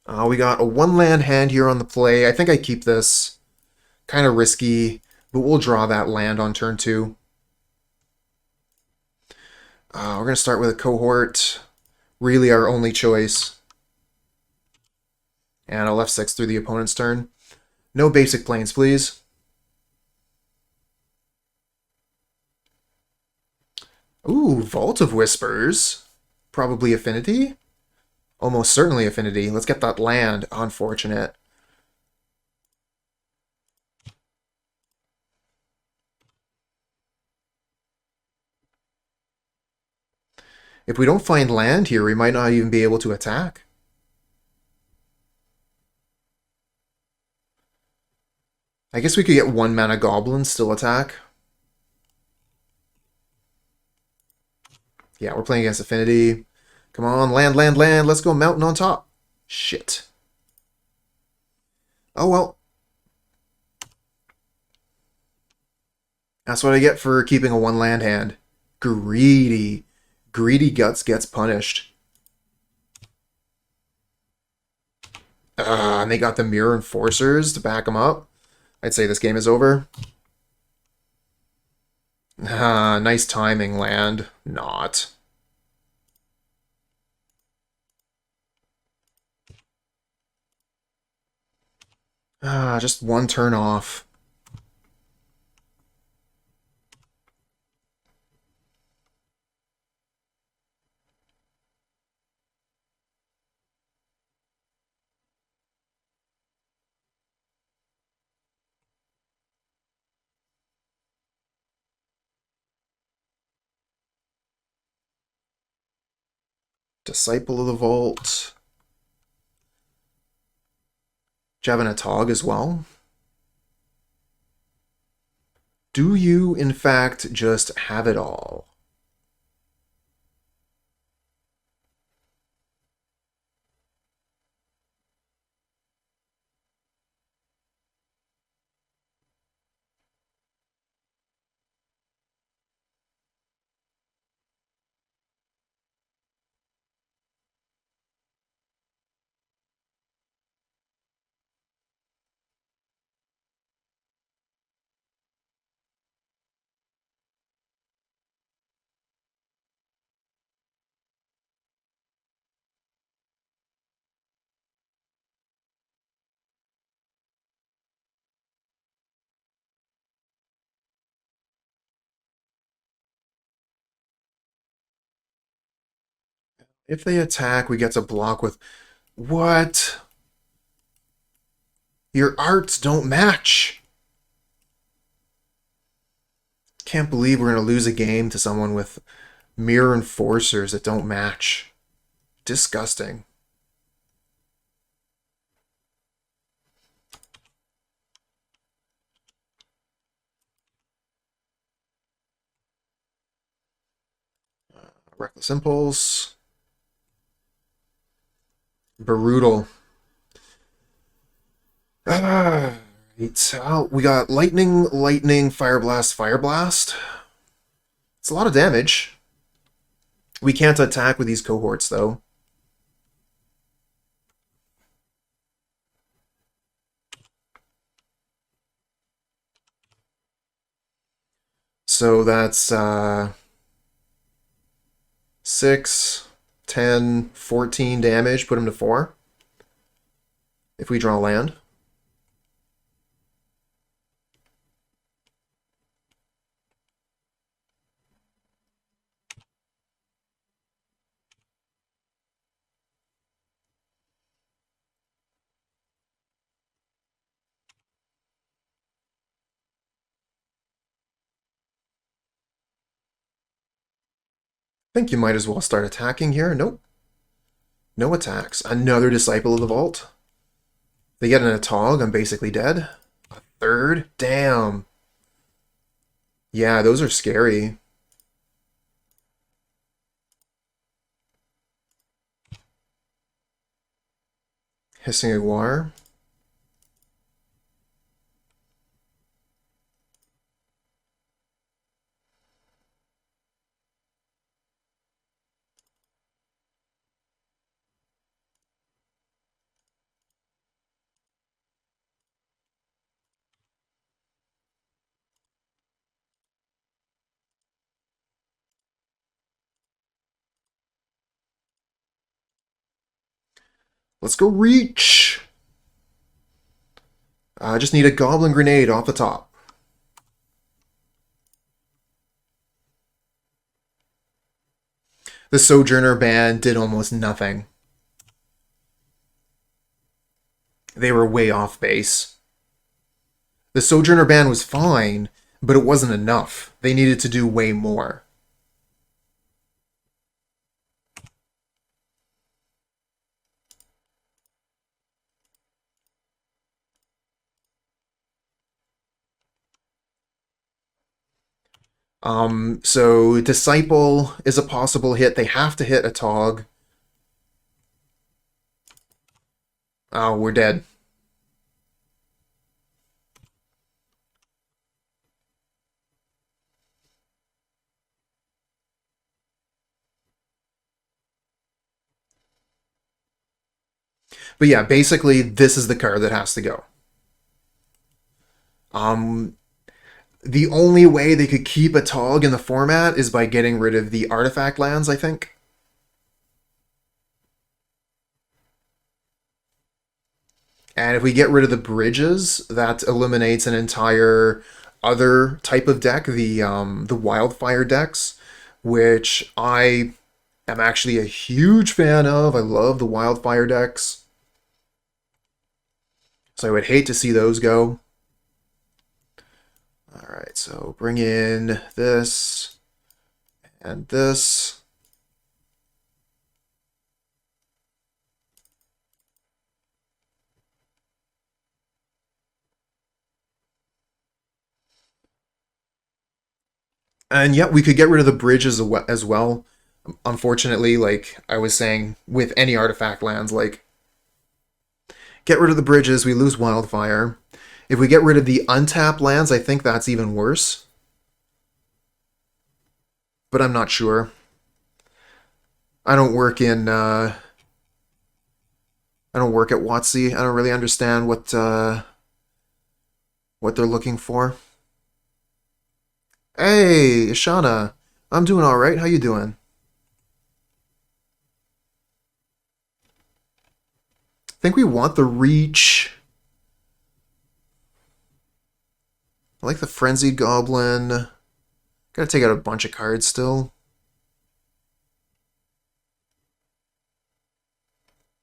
We got a 1-land hand here on the play. I think I keep this. Kind of risky, but we'll draw that land on turn 2. We're going to start with a cohort. Really our only choice. And I'll F6 through the opponent's turn. No basic planes, please. Ooh, Vault of Whispers. Probably Affinity? Almost certainly Affinity. Let's get that land. Unfortunate. If we don't find land here, we might not even be able to attack. I guess we could get 1-mana Goblins, still attack. Yeah, we're playing against Affinity. Come on, land, land, land. Let's go mountain on top. Shit. Oh, well. That's what I get for keeping a 1-land hand. Greedy. Greedy Guts gets punished. And they got the Mirror Enforcers to back them up. I'd say this game is over. Nice timing, land. Not. Just one turn off. Disciple of the Vault. Javin Atog as well. Do you, in fact, just have it all? If they attack, we get to block with... What? Your arts don't match! Can't believe we're going to lose a game to someone with Mirror Enforcers that don't match. Disgusting. Reckless Impulse. Brutal. Right. We got Lightning, Lightning, Fireblast, Fireblast. It's a lot of damage. We can't attack with these cohorts, though. So that's 6, 10, 14 damage. Put him to 4. If we draw land. I think you might as well start attacking here. Nope. No attacks. Another Disciple of the Vault. They get an Atog, I'm basically dead. A third? Damn. Yeah, those are scary. Hissing Iguanar. Let's go reach. I just need a Goblin Grenade off the top. The Sojourner ban did almost nothing. They were way off base. The Sojourner ban was fine, but it wasn't enough. They needed to do way more. So Disciple is a possible hit. They have to hit a Tog. Oh, we're dead. But yeah, basically, this is the card that has to go. The only way they could keep a Tog in the format is by getting rid of the artifact lands, I think. And if we get rid of the bridges, that eliminates an entire other type of deck, the Wildfire decks, which I am actually a huge fan of. I love the Wildfire decks. So I would hate to see those go. Alright, so bring in this and this. And yeah, we could get rid of the bridges as well. Unfortunately, like I was saying, with any artifact lands, like, get rid of the bridges, we lose Wildfire. If we get rid of the untapped lands, I think that's even worse. But I'm not sure. I don't work in, I don't work at WotC. I don't really understand what they're looking for. Hey, Ishana. I'm doing alright. How you doing? I think we want the reach. I like the Frenzied Goblin. Gotta take out a bunch of cards still.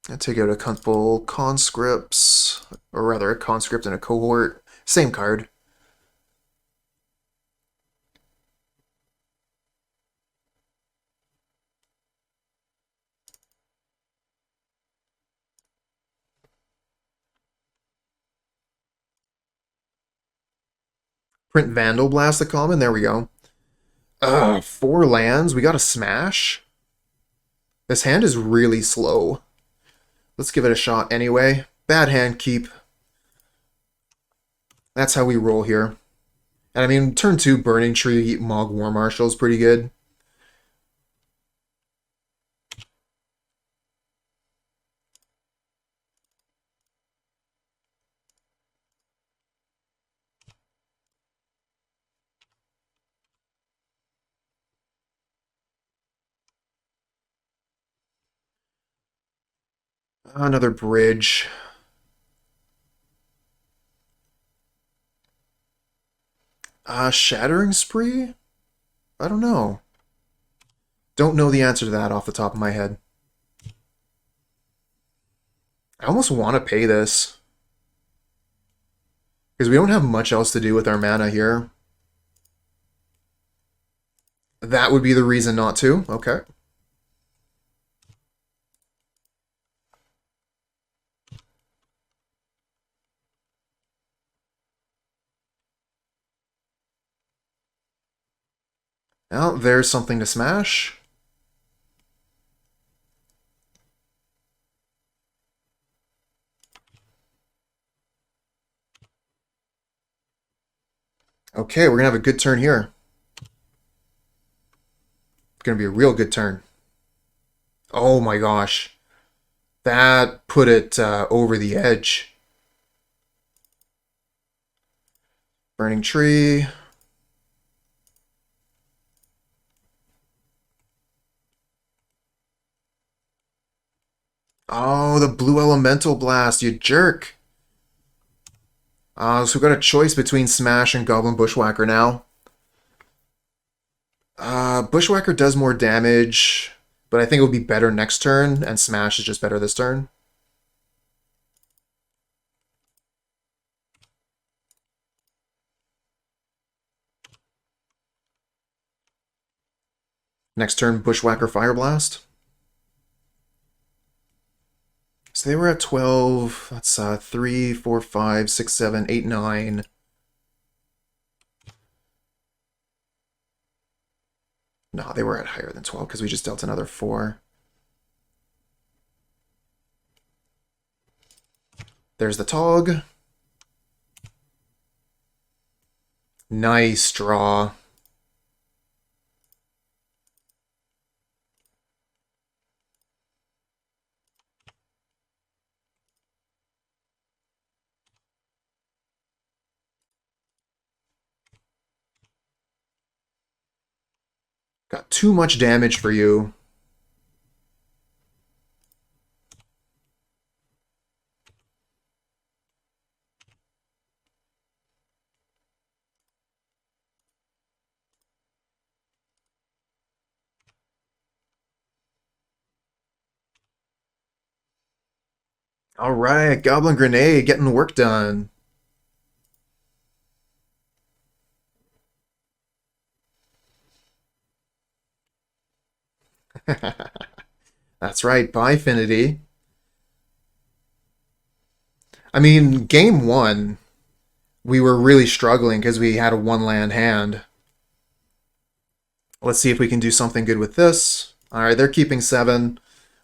I'll take out a couple conscripts, or rather a conscript and a cohort. Same card. Print Vandal Blast the common. There we go. 4 lands. We got a smash. This hand is really slow. Let's give it a shot anyway. Bad hand, keep. That's how we roll here. And I mean, turn 2 Burning-Tree Mogg War Marshal is pretty good. Another bridge. Shattering Spree? I don't know. Don't know the answer to that off the top of my head. I almost want to pay this. Because we don't have much else to do with our mana here. That would be the reason not to. Okay. Now, there's something to smash. Okay, we're going to have a good turn here. It's going to be a real good turn. Oh my gosh. That put it over the edge. Burning Tree. Oh, the blue elemental blast, you jerk. So we've got a choice between Smash and Goblin Bushwhacker now. Bushwhacker does more damage, but I think it would be better next turn, and Smash is just better this turn. Next turn, Bushwhacker Fireblast. So they were at 12. That's 3, 4, 5, 6, 7, 8, 9. No, they were at higher than 12 because we just dealt another 4. There's the Tog. Nice draw. Got too much damage for you. All right, Goblin Grenade getting work done. That's right, by Affinity. I mean, game 1, we were really struggling because we had a 1-land hand. Let's see if we can do something good with this. All right, they're keeping 7.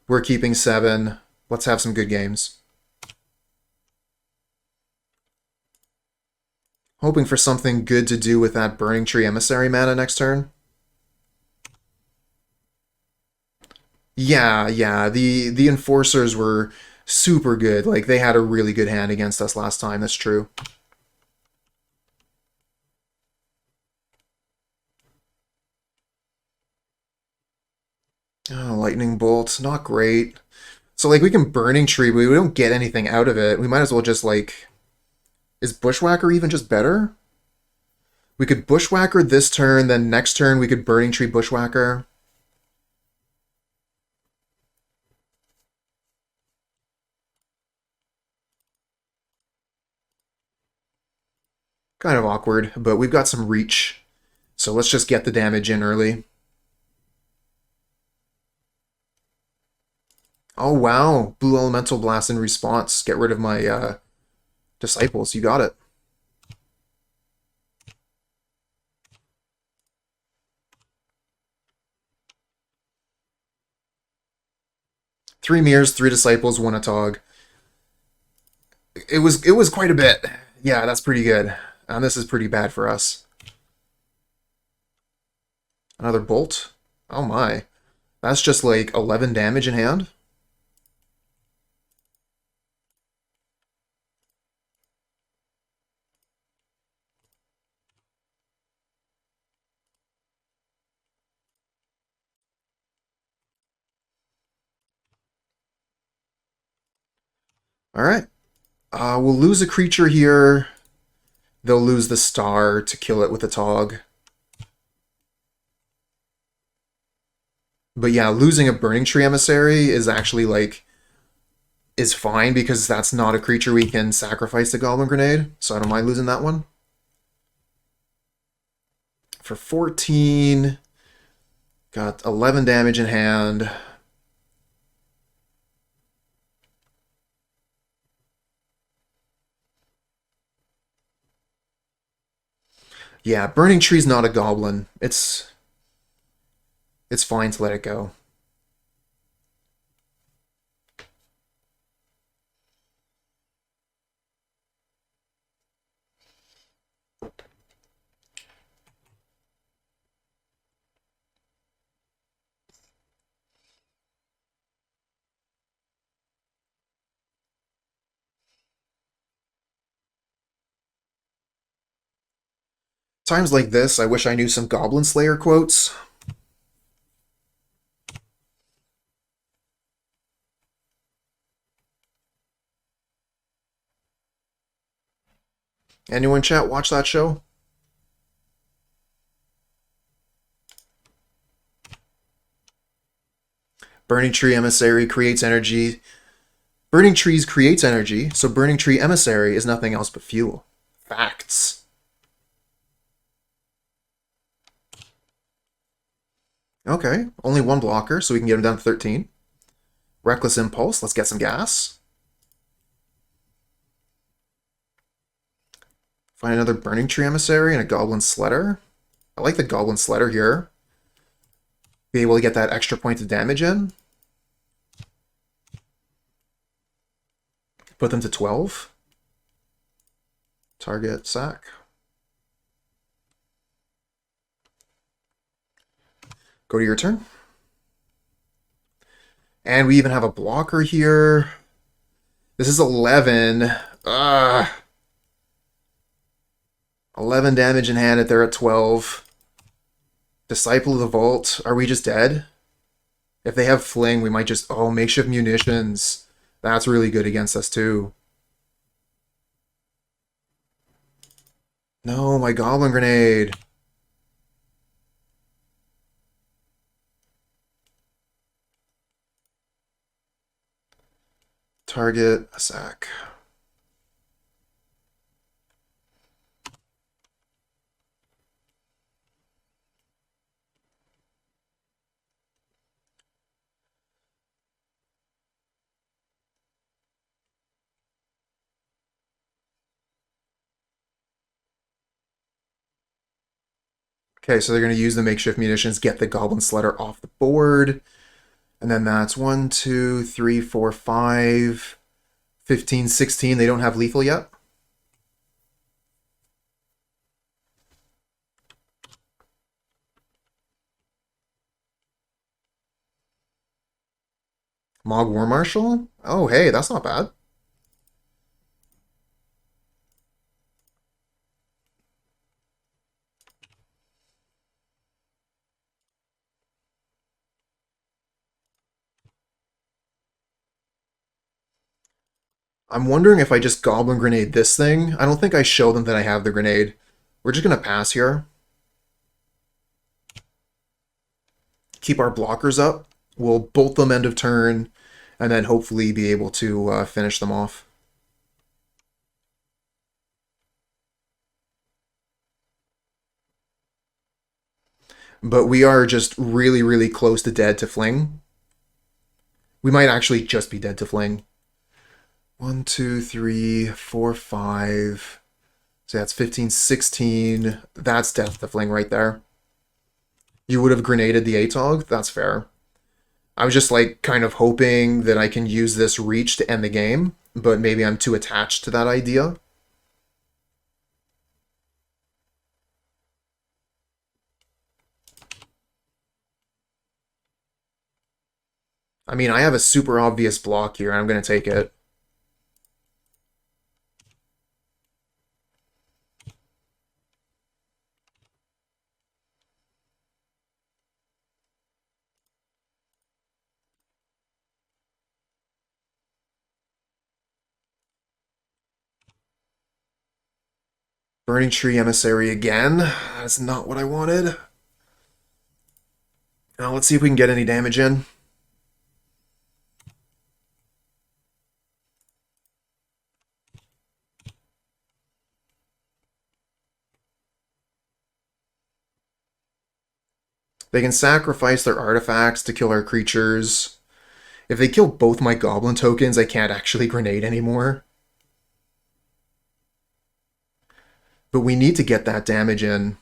We're keeping 7. Let's have some good games. Hoping for something good to do with that Burning-Tree Emissary mana next turn. Yeah, the Enforcers were super good. Like, they had a really good hand against us last time, that's true. Oh, Lightning Bolt, not great. So, like, we can Burning Tree, but we don't get anything out of it. We might as well just, like... Is Bushwhacker even just better? We could Bushwhacker this turn, then next turn we could Burning Tree Bushwhacker. Kind of awkward, but we've got some reach. So let's just get the damage in early. Oh wow, Blue Elemental Blast in response. Get rid of my Disciples, you got it. Three Mirrors, 3 Disciples, 1 Atog. It was quite a bit. Yeah, that's pretty good. And this is pretty bad for us. Another Bolt? Oh my. That's just like 11 damage in hand? Alright. We'll lose a creature here. They'll lose the star to kill it with a Tog. But yeah, losing a Burning-Tree Emissary is actually, like, is fine because that's not a creature we can sacrifice to Goblin Grenade, so I don't mind losing that one. For 14, got 11 damage in hand. Yeah, Burning Tree's not a goblin. It's fine to let it go. Times like this, I wish I knew some Goblin Slayer quotes. Anyone in chat watch that show? Burning-Tree Emissary creates energy. Burning trees creates energy, so Burning-Tree Emissary is nothing else but fuel. Facts. Okay, only one blocker, so we can get him down to 13. Reckless Impulse, let's get some gas. Find another Burning-Tree Emissary and a Goblin Sledder. I like the Goblin Sledder here. Be able to get that extra point of damage in. Put them to 12. Target, sack. Go to your turn. And we even have a blocker here. This is 11. 11 damage in hand if they're at 12. Disciple of the Vault. Are we just dead? If they have Fling, we might just... Oh, Makeshift Munitions. That's really good against us, too. No, my Goblin Grenade. Target, a sack. Okay, so they're going to use the Makeshift Munitions, get the Goblin Sledder off the board. And then that's 1, 2, 3, 4, 5, 15, 16. They don't have lethal yet. Mogg War Marshal? Oh, hey, that's not bad. I'm wondering if I just Goblin Grenade this thing. I don't think I show them that I have the grenade. We're just going to pass here. Keep our blockers up. We'll bolt them end of turn, and then hopefully be able to finish them off. But we are just really, really close to dead to Fling. We might actually just be dead to Fling. 1, 2, 3, 4, 5. So that's 15, 16. That's death to Fling right there. You would have grenaded the ATOG? That's fair. I was just like kind of hoping that I can use this reach to end the game, but maybe I'm too attached to that idea. I mean, I have a super obvious block here, and I'm going to take it. Burning-Tree Emissary again. That's not what I wanted. Now let's see if we can get any damage in. They can sacrifice their artifacts to kill our creatures. If they kill both my Goblin tokens, I can't actually grenade anymore. But we need to get that damage in.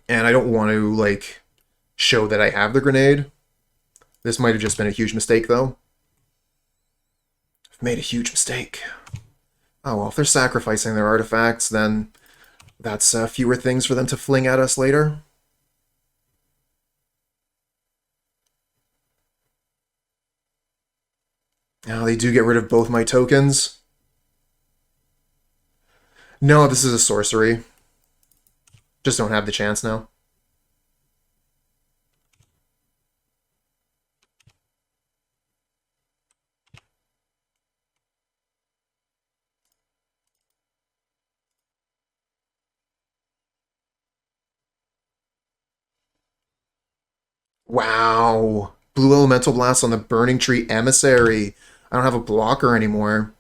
And I don't want to, like, show that I have the grenade. This might have just been a huge mistake, though. I've made a huge mistake. Oh, well, if they're sacrificing their artifacts, then that's fewer things for them to fling at us later. Now they do get rid of both my tokens. No, this is a sorcery. Just don't have the chance now. Wow. Blue Elemental Blast on the Burning-Tree Emissary. I don't have a blocker anymore.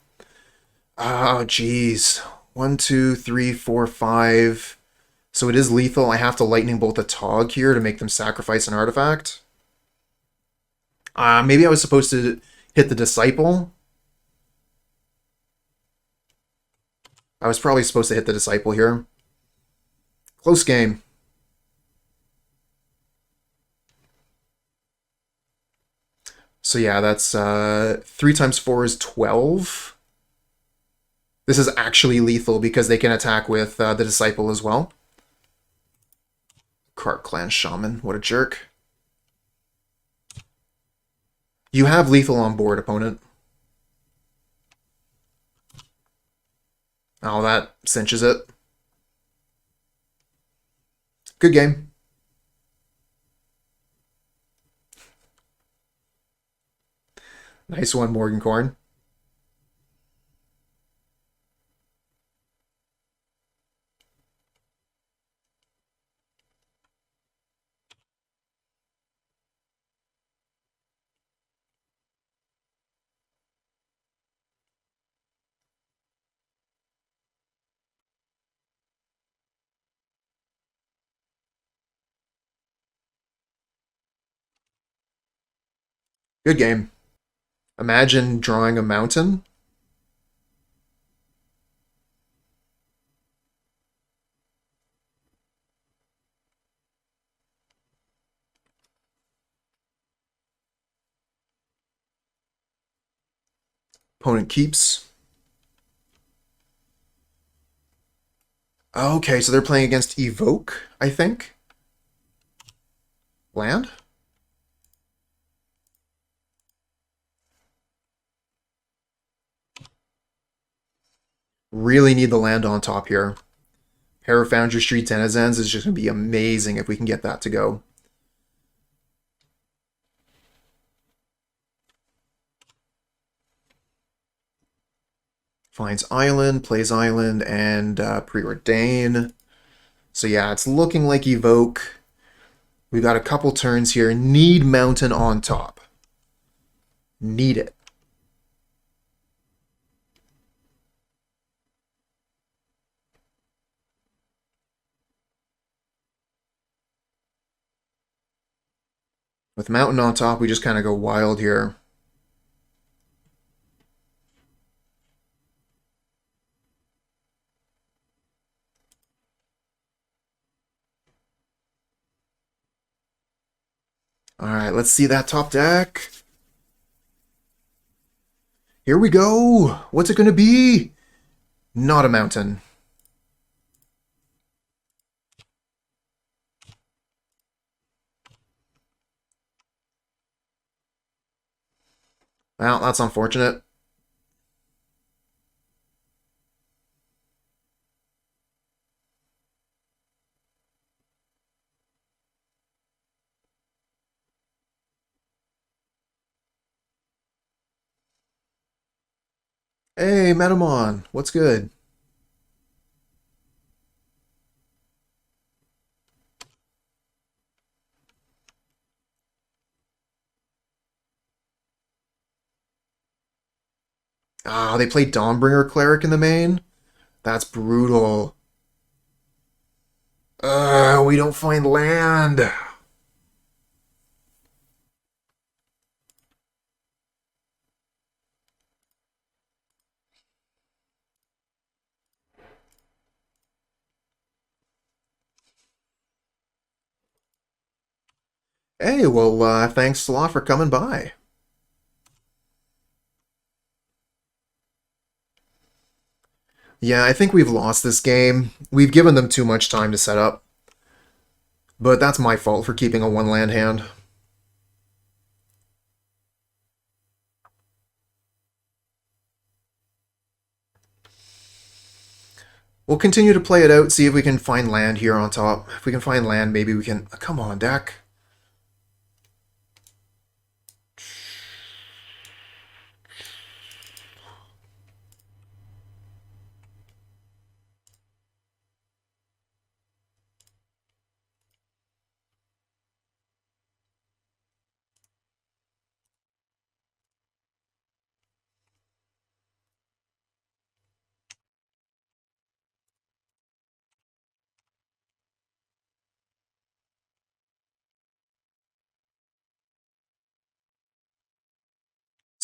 Oh, jeez. 1, 2, 3, 4, 5. So it is lethal. I have to Lightning Bolt the Tog here to make them sacrifice an artifact. Maybe I was supposed to hit the Disciple. I was probably supposed to hit the Disciple here. Close game. So yeah, that's 3 times 4 is 12. This is actually lethal because they can attack with the Disciple as well. Cart Clan Shaman, what a jerk. You have lethal on board, opponent. Oh, that cinches it. Good game. Nice one, Morgan Corn. Good game. Imagine drawing a mountain. Opponent keeps. Okay, so they're playing against Evoke, I think. Land? Really need the land on top here. Pair of Foundry Street Denizens is just going to be amazing if we can get that to go. Finds Island, plays Island, and Preordain. So yeah, it's looking like Evoke. We've got a couple turns here. Need Mountain on top. Need it. With Mountain on top, we just kind of go wild here. Alright, let's see that top deck. Here we go! What's it going to be? Not a mountain. Well, that's unfortunate. Hey, Metamon, what's good? Ah, they played Dawnbringer Cleric in the main? That's brutal. We don't find land. Hey, well, thanks a lot for coming by. Yeah, I think we've lost this game. We've given them too much time to set up. But that's my fault for keeping a one-land hand. We'll continue to play it out, see if we can find land here on top. If we can find land, maybe we can... Come on, deck.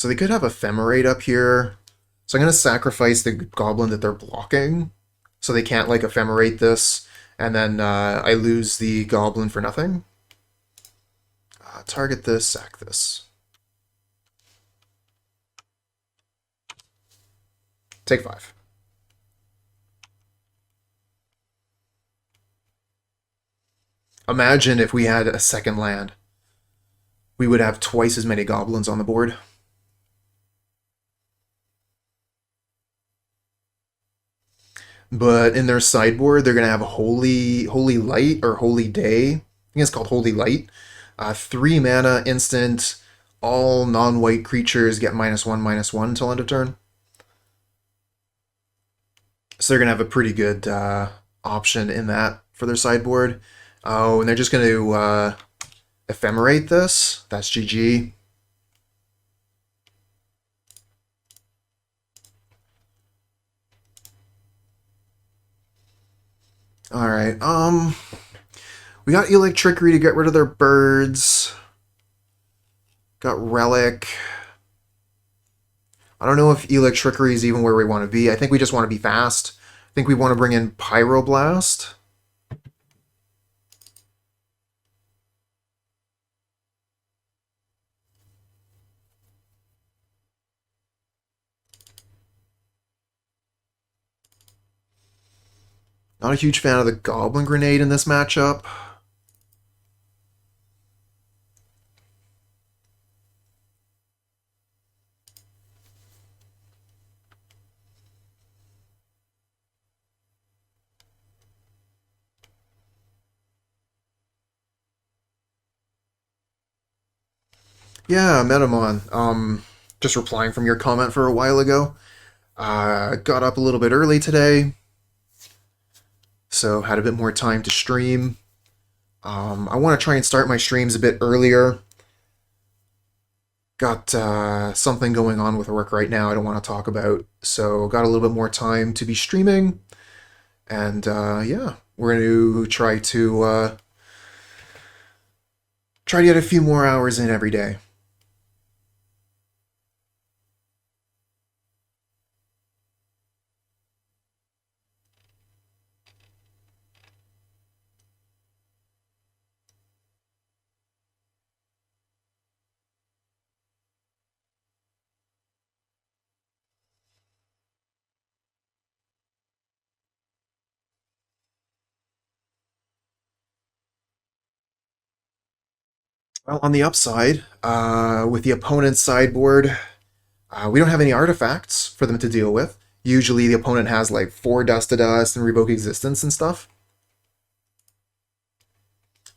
So they could have Ephemerate up here. So I'm going to sacrifice the goblin that they're blocking. So they can't, like, Ephemerate this. And then I lose the goblin for nothing. Target this, sack this. Take 5. Imagine if we had a second land. We would have twice as many goblins on the board. But in their sideboard, they're going to have Holy Light or Holy Day. I think it's called Holy Light. 3 mana, instant. All non-white creatures get -1/-1 until end of turn. So they're going to have a pretty good option in that for their sideboard. Oh, and they're just going to Ephemerate this. That's GG. Alright, we got Electrickery to get rid of their birds. Got Relic. I don't know if Electrickery is even where we want to be. I think we just want to be fast. I think we want to bring in Pyroblast. Not a huge fan of the Goblin Grenade in this matchup. Yeah, Metamon. Just replying from your comment for a while ago. Got up a little bit early today. So had a bit more time to stream. I want to try and start my streams a bit earlier. Got something going on with work right now I don't want to talk about. So got a little bit more time to be streaming. And yeah, we're going to try to get a few more hours in every day. Well, on the upside, with the opponent's sideboard, we don't have any artifacts for them to deal with. Usually the opponent has like 4 Dust to Dust and Revoke Existence and stuff.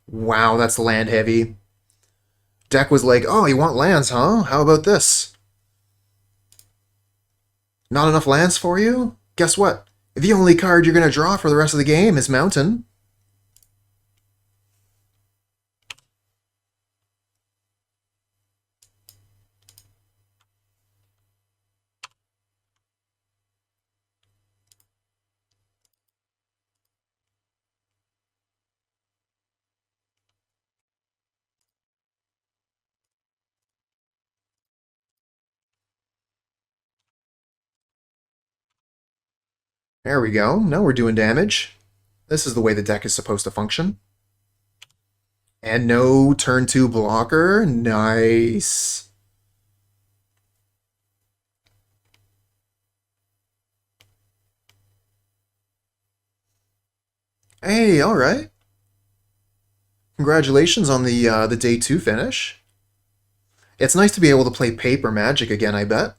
Wow, that's land heavy. Deck was like, oh, you want lands, huh? How about this? Not enough lands for you? Guess what? The only card you're going to draw for the rest of the game is Mountain. There we go. Now we're doing damage. This is the way the deck is supposed to function. And no turn 2 blocker. Nice. Hey, all right. Congratulations on the day 2 finish. It's nice to be able to play Pauper MtG again, I bet.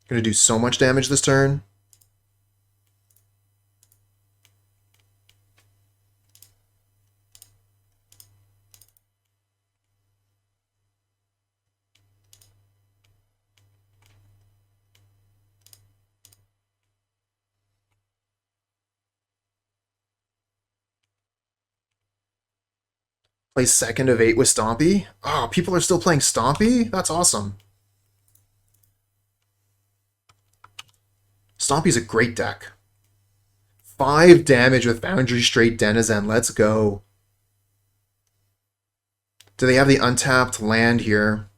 Gonna do so much damage this turn. Play second of 8 with Stompy. Oh, people are still playing Stompy? That's awesome. Stompy's a great deck. 5 damage with Foundry straight Denizen. Let's go. Do they have the untapped land here?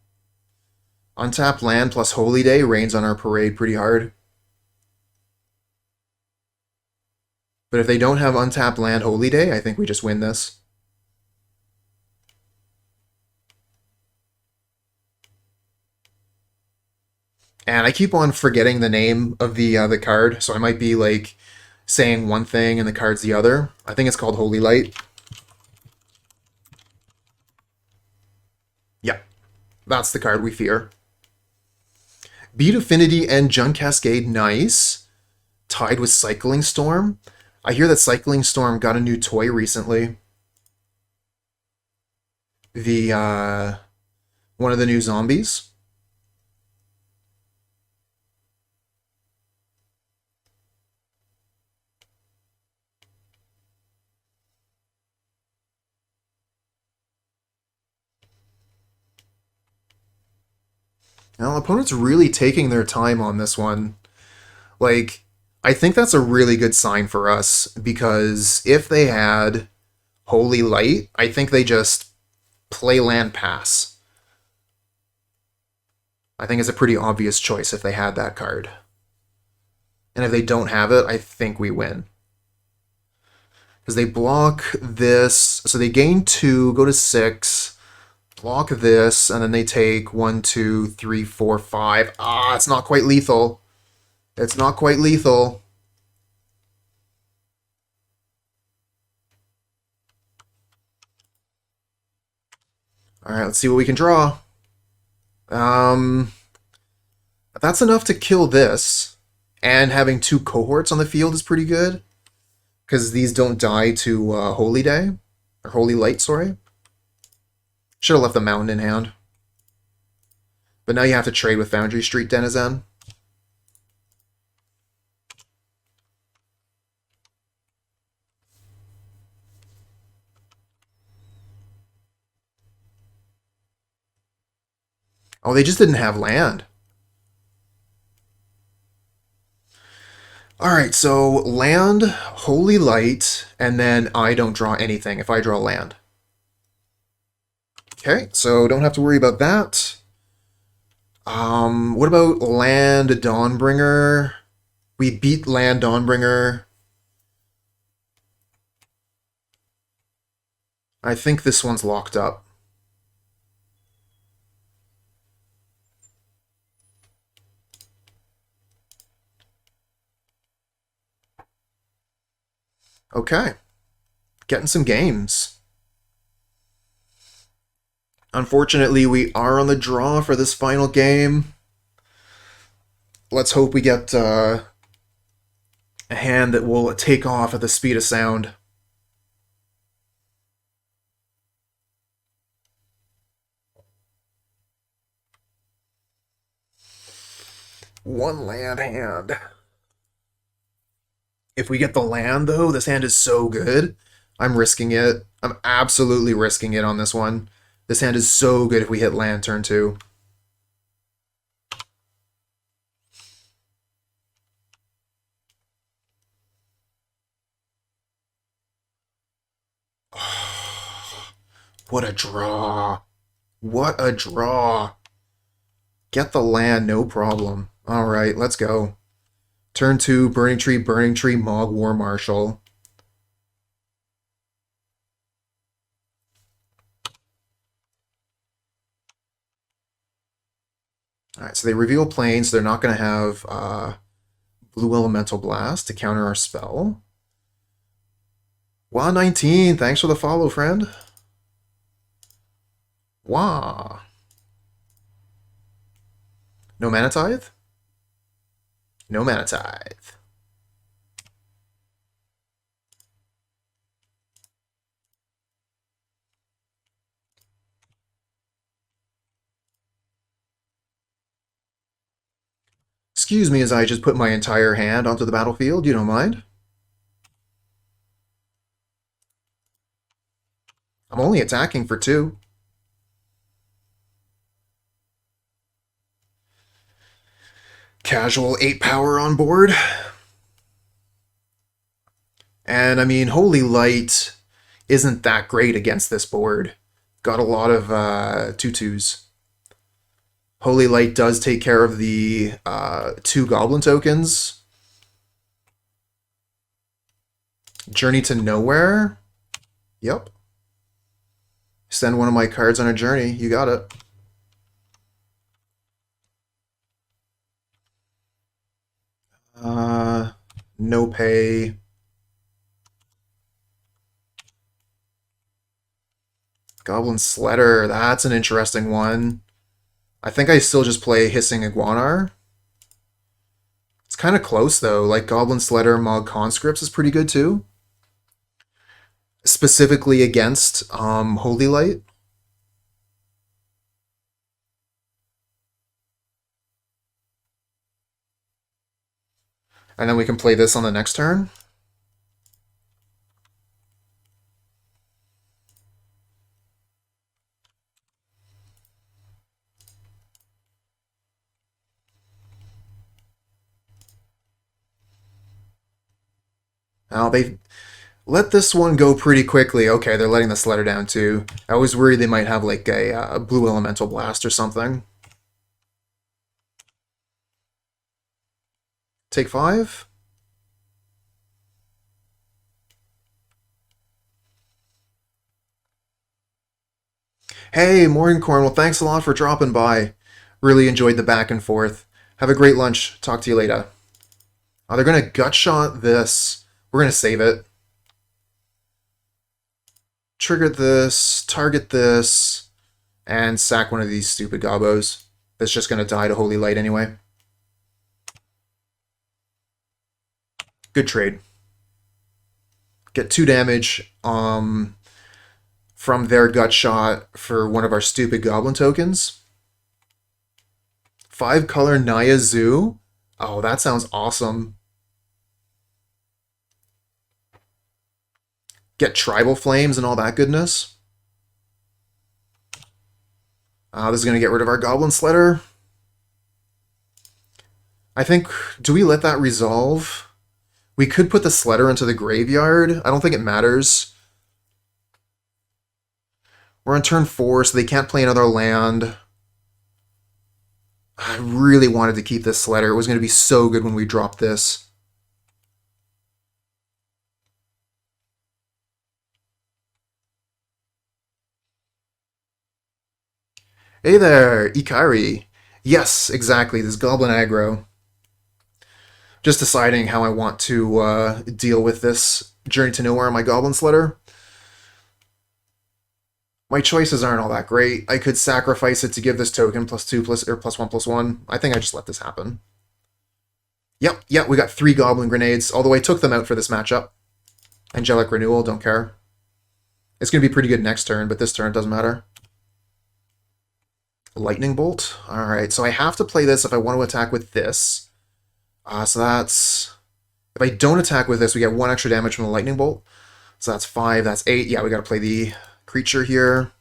Untapped land plus Holy Day rains on our parade pretty hard. But if they don't have untapped land Holy Day, I think we just win this. And I keep on forgetting the name of the card, so I might be like saying one thing and the card's the other. I think it's called Holy Light. Yeah, that's the card we fear. Beat Affinity and Junk Cascade, nice. Tied with Cycling Storm. I hear that Cycling Storm got a new toy recently. One of the new zombies. Now, opponents really taking their time on this one. Like, I think that's a really good sign for us, because if they had Holy Light, I think they just play land pass. I think it's a pretty obvious choice if they had that card. And if they don't have it, I think we win. Because they block this, so they gain 2, go to 6, block this, and then they take 1, 2, 3, 4, 5. Ah, it's not quite lethal. It's not quite lethal. Alright, let's see what we can draw. That's enough to kill this. And having 2 cohorts on the field is pretty good. Because these don't die to Holy Day. Or Holy Light, sorry. Should have left the mountain in hand. But now you have to trade with Foundry Street Denizen. Oh, they just didn't have land. Alright, so land, Holy Light, and then I don't draw anything if I draw land. Okay, so don't have to worry about that. What about land Dawnbringer? We beat land Dawnbringer. I think this one's locked up. Okay. Getting some games. Unfortunately, we are on the draw for this final game. Let's hope we get a hand that will take off at the speed of sound. One land hand. If we get the land, though, this hand is so good. I'm risking it. I'm absolutely risking it on this one. This hand is so good if we hit land turn 2. What a draw. What a draw. Get the land, no problem. Alright, let's go. Turn 2, Burning-Tree, Mogg War Marshal. Alright, so they reveal planes. So they're not going to have Blue Elemental Blast to counter our spell. Wow, 19, thanks for the follow, friend. Wow. No Mana Tithe? No Mana Tithe. Excuse me as I just put my entire hand onto the battlefield, you don't mind? I'm only attacking for 2. Casual 8 power on board. And I mean, Holy Light isn't that great against this board. Got a lot of 2/2s. Holy Light does take care of the 2 Goblin tokens. Journey to Nowhere. Yep. Send one of my cards on a journey. You got it. No pay. Goblin Sledder. That's an interesting one. I think I still just play Hissing Iguanar. It's kind of close, though. Like, Goblin Sledder, Mogg Conscripts is pretty good, too. Specifically against Holy Light. And then we can play this on the next turn. Now, they let this one go pretty quickly. Okay, they're letting the Sledder down, too. I was worried they might have, like, a Blue Elemental Blast or something. Take 5. Hey, Morgan Cornwell, thanks a lot for dropping by. Really enjoyed the back and forth. Have a great lunch. Talk to you later. Oh, they're going to Gutshot this. We're going to save it. Trigger this, target this, and sack one of these stupid gobos. That's just going to die to Holy Light anyway. Good trade. Get 2 damage from their Gutshot for one of our stupid Goblin tokens. 5-color Naya Zoo. Oh, that sounds awesome. Get Tribal Flames and all that goodness. This is going to get rid of our Goblin Sledder. I think, do we let that resolve? We could put the Sledder into the graveyard. I don't think it matters. We're on turn 4, so they can't play another land. I really wanted to keep this Sledder. It was going to be so good when we dropped this. Hey there, Ikari. Yes, exactly, this Goblin aggro. Just deciding how I want to deal with this Journey to Nowhere on my Goblin Sledder. My choices aren't all that great. I could sacrifice it to give this token +2 or +1/+1. I think I just let this happen. Yep, we got 3 Goblin Grenades, although I took them out for this matchup. Angelic Renewal, don't care. It's going to be pretty good next turn, but this turn it doesn't matter. Lightning Bolt. Alright, so I have to play this if I want to attack with this. So that's... If I don't attack with this, we get 1 extra damage from the Lightning Bolt. So that's 5, that's 8. Yeah, we gotta play the creature here.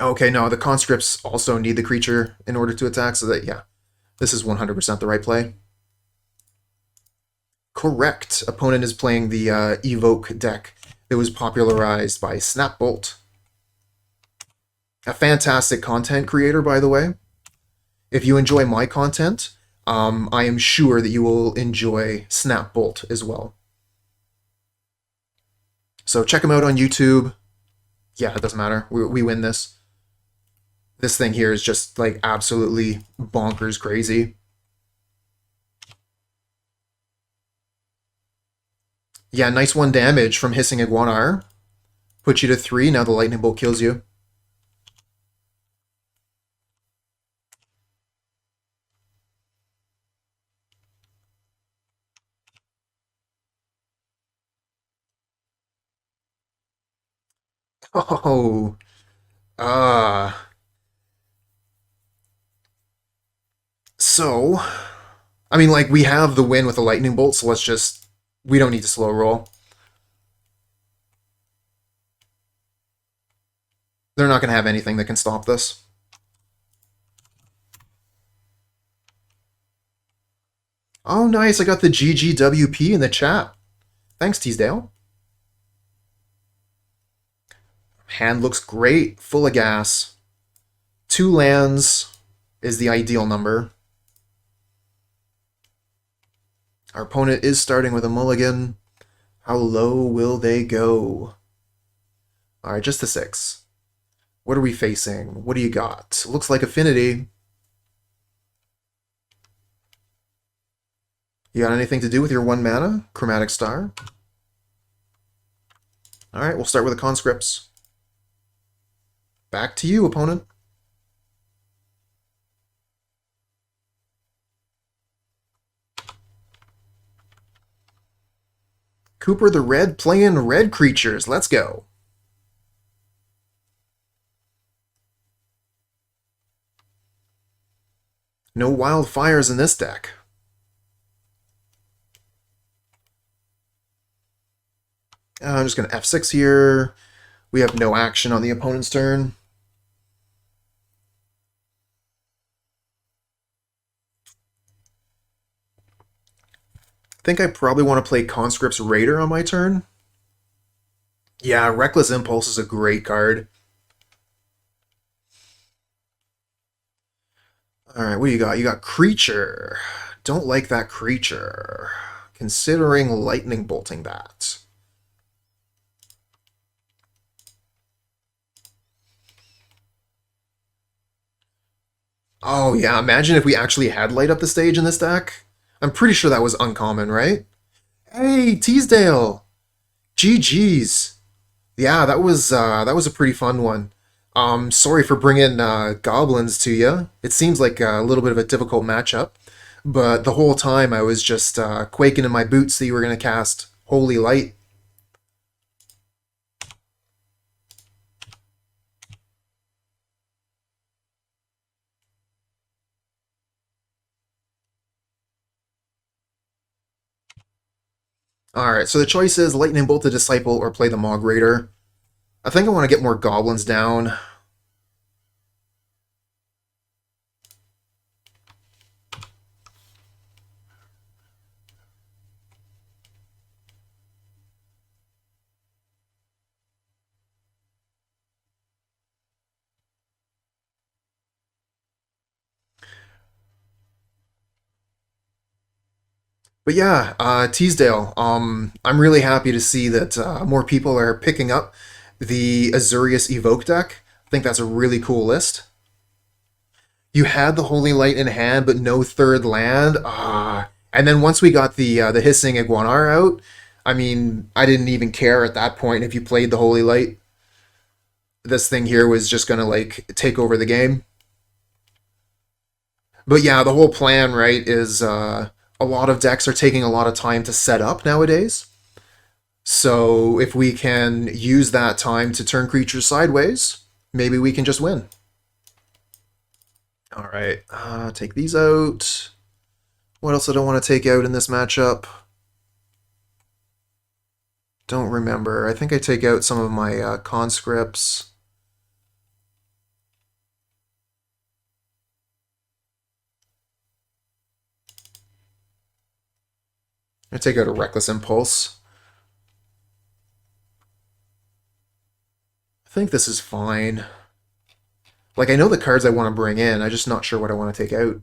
Okay, no, the conscripts also need the creature in order to attack, so that, yeah. This is 100% the right play. Correct. Opponent is playing the Evoke deck that was popularized by Snapbolt. A fantastic content creator, by the way. If you enjoy my content, I am sure that you will enjoy Snapbolt as well. So check him out on YouTube. Yeah, it doesn't matter. We win this. This thing here is just, like, absolutely bonkers crazy. Yeah, nice 1 damage from Hissing Iguanar. Puts you to 3, now the Lightning Bolt kills you. Oh, so, I mean, like, we have the win with the Lightning Bolt, so let's just, we don't need to slow roll. They're not going to have anything that can stop this. Oh, nice, I got the GGWP in the chat. Thanks, Teasdale. Hand looks great, full of gas. 2 lands is the ideal number. Our opponent is starting with a mulligan. How low will they go? Alright, just a 6. What are we facing? What do you got? Looks like Affinity. You got anything to do with your 1 mana? Chromatic Star? Alright, we'll start with the Conscripts. Back to you, opponent. Cooper the Red playing red creatures. Let's go. No wildfires in this deck. I'm just going to F6 here. We have no action on the opponent's turn. I think I probably want to play Conscripts Raider on my turn. Yeah, Reckless Impulse is a great card. Alright, what do you got? You got Creature. Don't like that creature. Considering Lightning Bolting that. Oh yeah, imagine if we actually had Light Up the Stage in this deck. I'm pretty sure that was uncommon, right? Hey, Teasdale! GG's. Yeah, that was a pretty fun one. Sorry for bringing Goblins to you. It seems like a little bit of a difficult matchup, but the whole time I was just quaking in my boots that you were going to cast Holy Light. Alright, so the choice is Lightning Bolt the Disciple or play the Mogg Raider. I think I want to get more Goblins down. But yeah, Teasdale, I'm really happy to see that more people are picking up the Azorius Evoke deck. I think that's a really cool list. You had the Holy Light in hand, but no third land. And then once we got the Hissing Iguanar out, I mean, I didn't even care at that point if you played the Holy Light. This thing here was just gonna like take over the game. But yeah, the whole plan, right, is a lot of decks are taking a lot of time to set up nowadays. So if we can use that time to turn creatures sideways, maybe we can just win. Alright, take these out. What else did I want to take out in this matchup? Don't remember. I think I take out some of my conscripts. I take out a Reckless Impulse. I think this is fine. Like, I know the cards I want to bring in, I'm just not sure what I want to take out.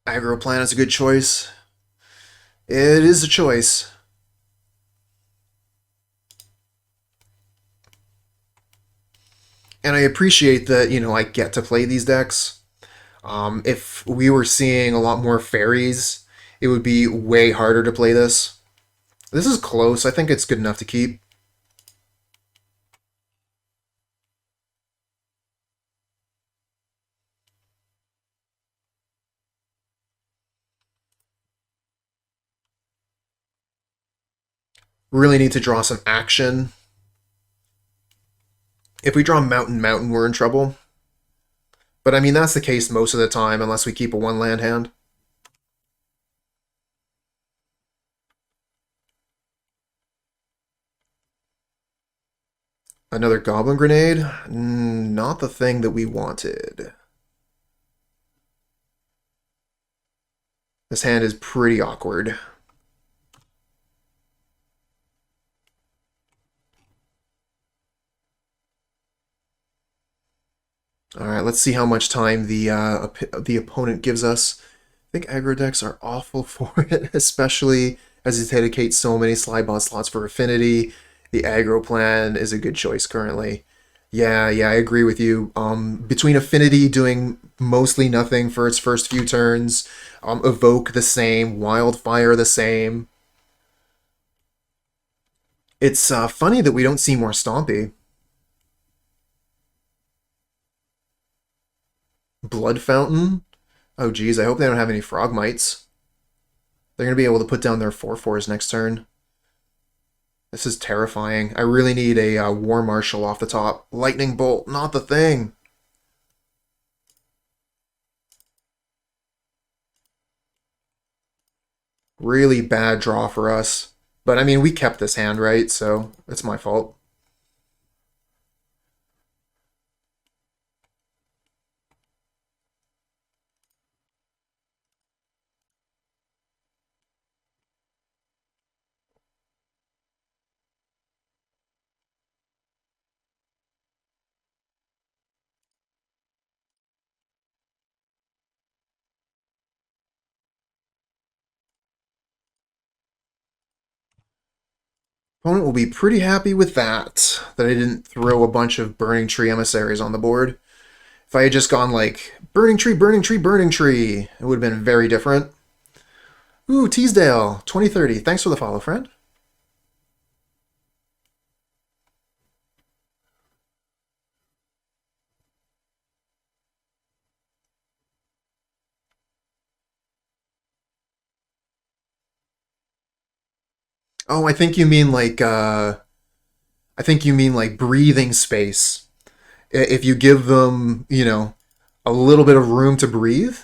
Aggro Plan is a good choice. It is a choice. And I appreciate that, you know, I get to play these decks. If we were seeing a lot more fairies, it would be way harder to play this. This is close. I think it's good enough to keep. Really need to draw some action. If we draw Mountain, we're in trouble. But I mean, that's the case most of the time, unless we keep a one-land hand. Another Goblin Grenade? Not the thing that we wanted. This hand is pretty awkward. Alright, let's see how much time the opponent gives us. I think aggro decks are awful for it, especially as it dedicates so many slide-bot slots for Affinity. The aggro plan is a good choice currently. Yeah, I agree with you. Between Affinity doing mostly nothing for its first few turns, Evoke the same, Wildfire the same. It's funny that we don't see more Stompy. Blood Fountain? Oh geez, I hope they don't have any Frogmites. They're going to be able to put down their 4/4s next turn. This is terrifying. I really need a War Marshal off the top. Lightning Bolt, not the thing! Really bad draw for us. But I mean, we kept this hand, right? So it's my fault. Opponent will be pretty happy with that I didn't throw a bunch of Burning-Tree Emissaries on the board. If I had just gone like, Burning-Tree, Burning-Tree, Burning-Tree, it would have been very different. Ooh, Teasdale, 2030. Thanks for the follow, friend. Oh, I think you mean like, breathing space. If you give them, you know, a little bit of room to breathe,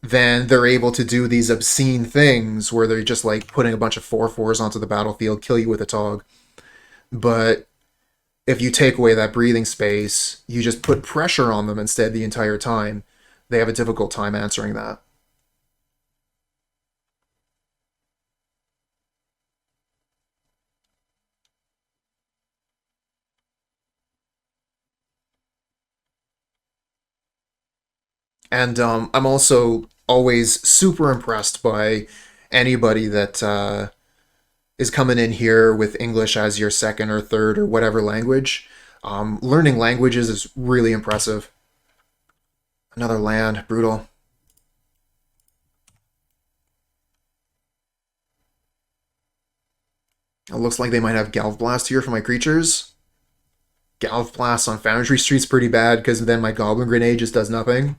then they're able to do these obscene things where they're just like putting a bunch of 4/4s onto the battlefield, kill you with a Tog. But if you take away that breathing space, you just put pressure on them instead the entire time. They have a difficult time answering that. And I'm also always super impressed by anybody that is coming in here with English as your second or third or whatever language. Learning languages is really impressive. Another land, brutal. It looks like they might have Galvblast here for my creatures. Galvblast on Foundry Street's pretty bad because then my Goblin Grenade just does nothing.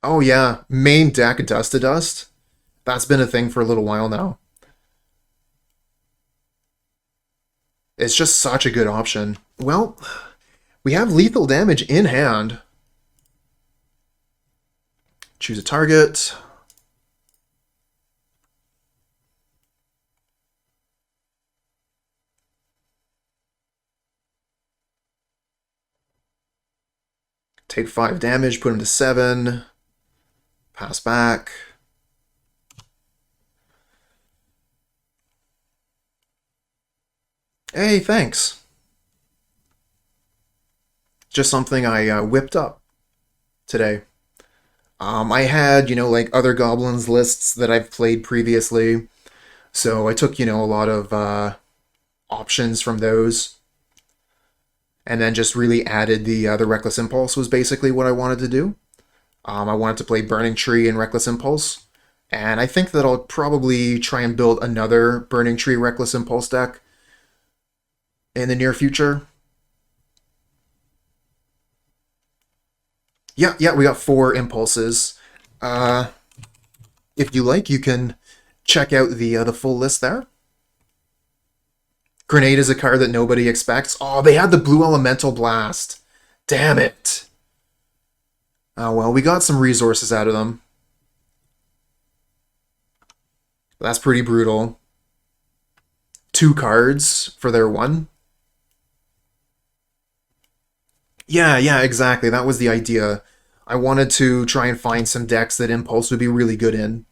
Oh yeah, main deck Dust to Dust. That's been a thing for a little while now. It's just such a good option. Well, we have lethal damage in hand. Choose a target. Take 5 damage, put him to 7. Pass back. Hey, thanks. Just something I whipped up today. I had, you know, like other Goblins lists that I've played previously. So I took, you know, a lot of options from those. And then just really added the Reckless Impulse was basically what I wanted to do. I wanted to play Burning-Tree and Reckless Impulse. And I think that I'll probably try and build another Burning-Tree Reckless Impulse deck in the near future. Yeah, we got 4 impulses. If you like, you can check out the full list there. Grenade is a card that nobody expects. Oh, they had the Blue Elemental Blast. Damn it. Oh well, we got some resources out of them. That's pretty brutal. 2 cards for their 1. Yeah, exactly. That was the idea. I wanted to try and find some decks that Impulse would be really good in.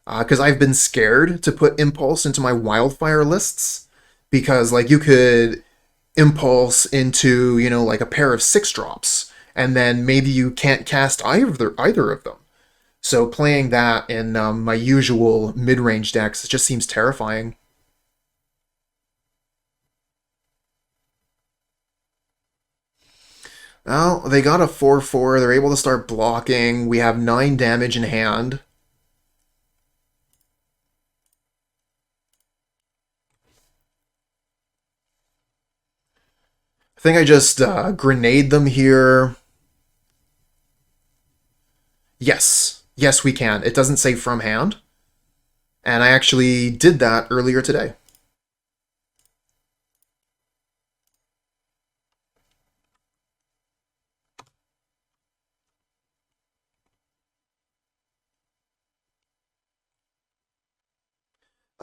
Because I've been scared to put Impulse into my Wildfire lists. Because, like, you could Impulse into, you know, like a pair of 6-drops. And then maybe you can't cast either of them. So playing that in my usual mid-range decks just seems terrifying. Well, they got a 4/4. They're able to start blocking. We have 9 damage in hand. I think I just grenade them here. Yes. Yes, we can. It doesn't say from hand. And I actually did that earlier today.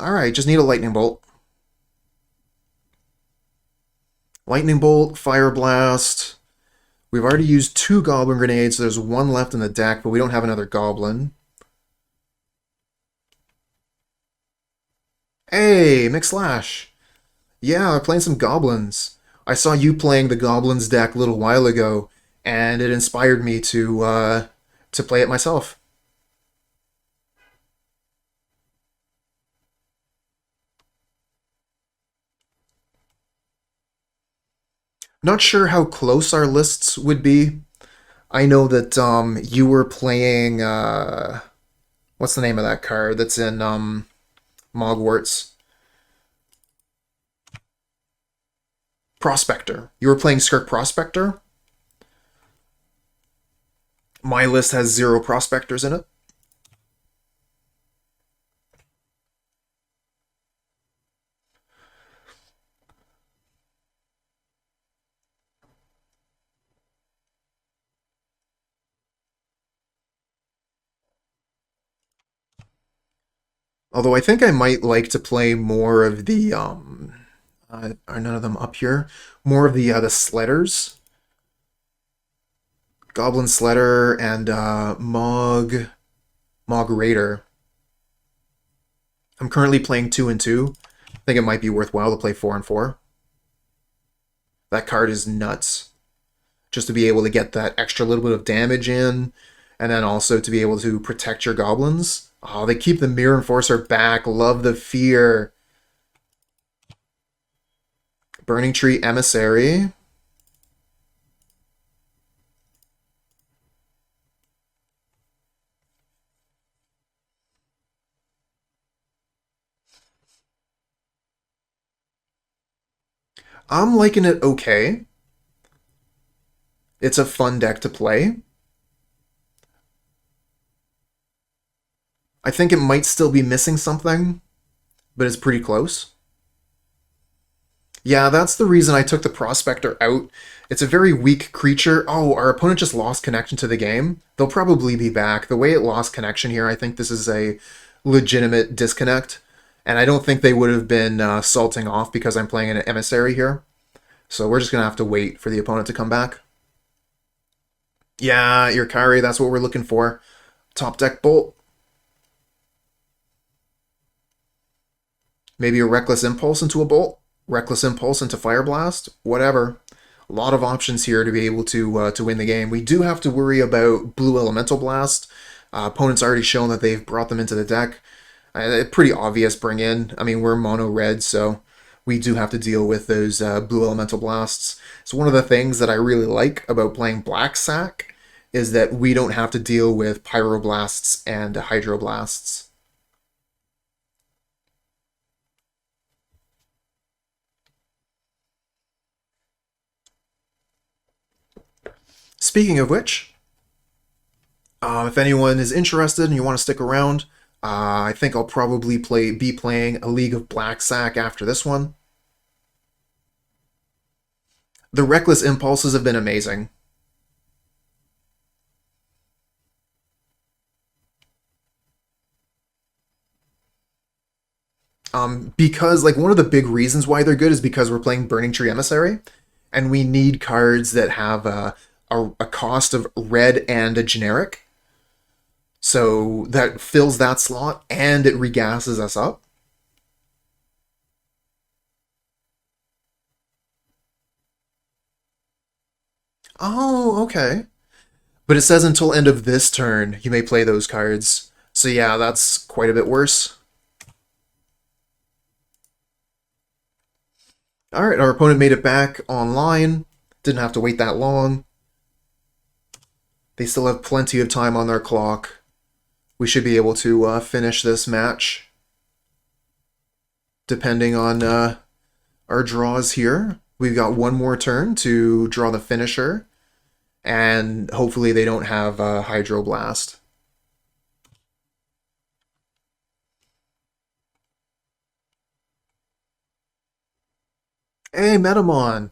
Alright, just need a lightning bolt. Lightning bolt, Fireblast. We've already used 2 Goblin Grenades, so there's 1 left in the deck, but we don't have another Goblin. Hey, McSlash! Yeah, we're playing some Goblins. I saw you playing the Goblins deck a little while ago, and it inspired me to play it myself. Not sure how close our lists would be. I know that you were playing what's the name of that card that's in Mogwarts? Prospector. You were playing Skirk Prospector? My list has 0 Prospectors in it. Although I think I might like to play more of the are none of them up here? More of the Sledders. Goblin Sledder and Mogg Raider. I'm currently playing 2 and 2. I think it might be worthwhile to play 4 and 4. That card is nuts. Just to be able to get that extra little bit of damage in, and then also to be able to protect your goblins. Oh, they keep the Mirror Enforcer back. Love the fear. Burning-Tree Emissary. I'm liking it okay. It's a fun deck to play. I think it might still be missing something, but it's pretty close. Yeah, that's the reason I took the Prospector out. It's a very weak creature. Oh, our opponent just lost connection to the game. They'll probably be back. The way it lost connection here, I think this is a legitimate disconnect. And I don't think they would have been salting off because I'm playing an Emissary here. So we're just going to have to wait for the opponent to come back. Yeah, your Kari, that's what we're looking for. Top deck Bolt. Maybe a Reckless Impulse into a Bolt. Reckless Impulse into Fireblast. Whatever. A lot of options here to be able to win the game. We do have to worry about Blue Elemental Blast. Opponent's already shown that they've brought them into the deck. Pretty obvious bring in. I mean, we're mono red, so we do have to deal with those Blue Elemental Blasts. So one of the things that I really like about playing Black Sack is that we don't have to deal with Pyroblasts and Hydroblasts. Speaking of which, if anyone is interested and you want to stick around, I think I'll probably be playing a League of Black Sack after this one. The Reckless Impulses have been amazing. Because, like, one of the big reasons why they're good is because we're playing Burning-Tree Emissary, and we need cards that have a cost of red and a generic. So that fills that slot, and it regasses us up. Oh, okay. But it says until end of this turn, you may play those cards. So yeah, that's quite a bit worse. Alright, our opponent made it back online. Didn't have to wait that long. They still have plenty of time on their clock. We should be able to finish this match. Depending on our draws here. We've got one more turn to draw the finisher. And hopefully they don't have Hydroblast. Hey, Metamon!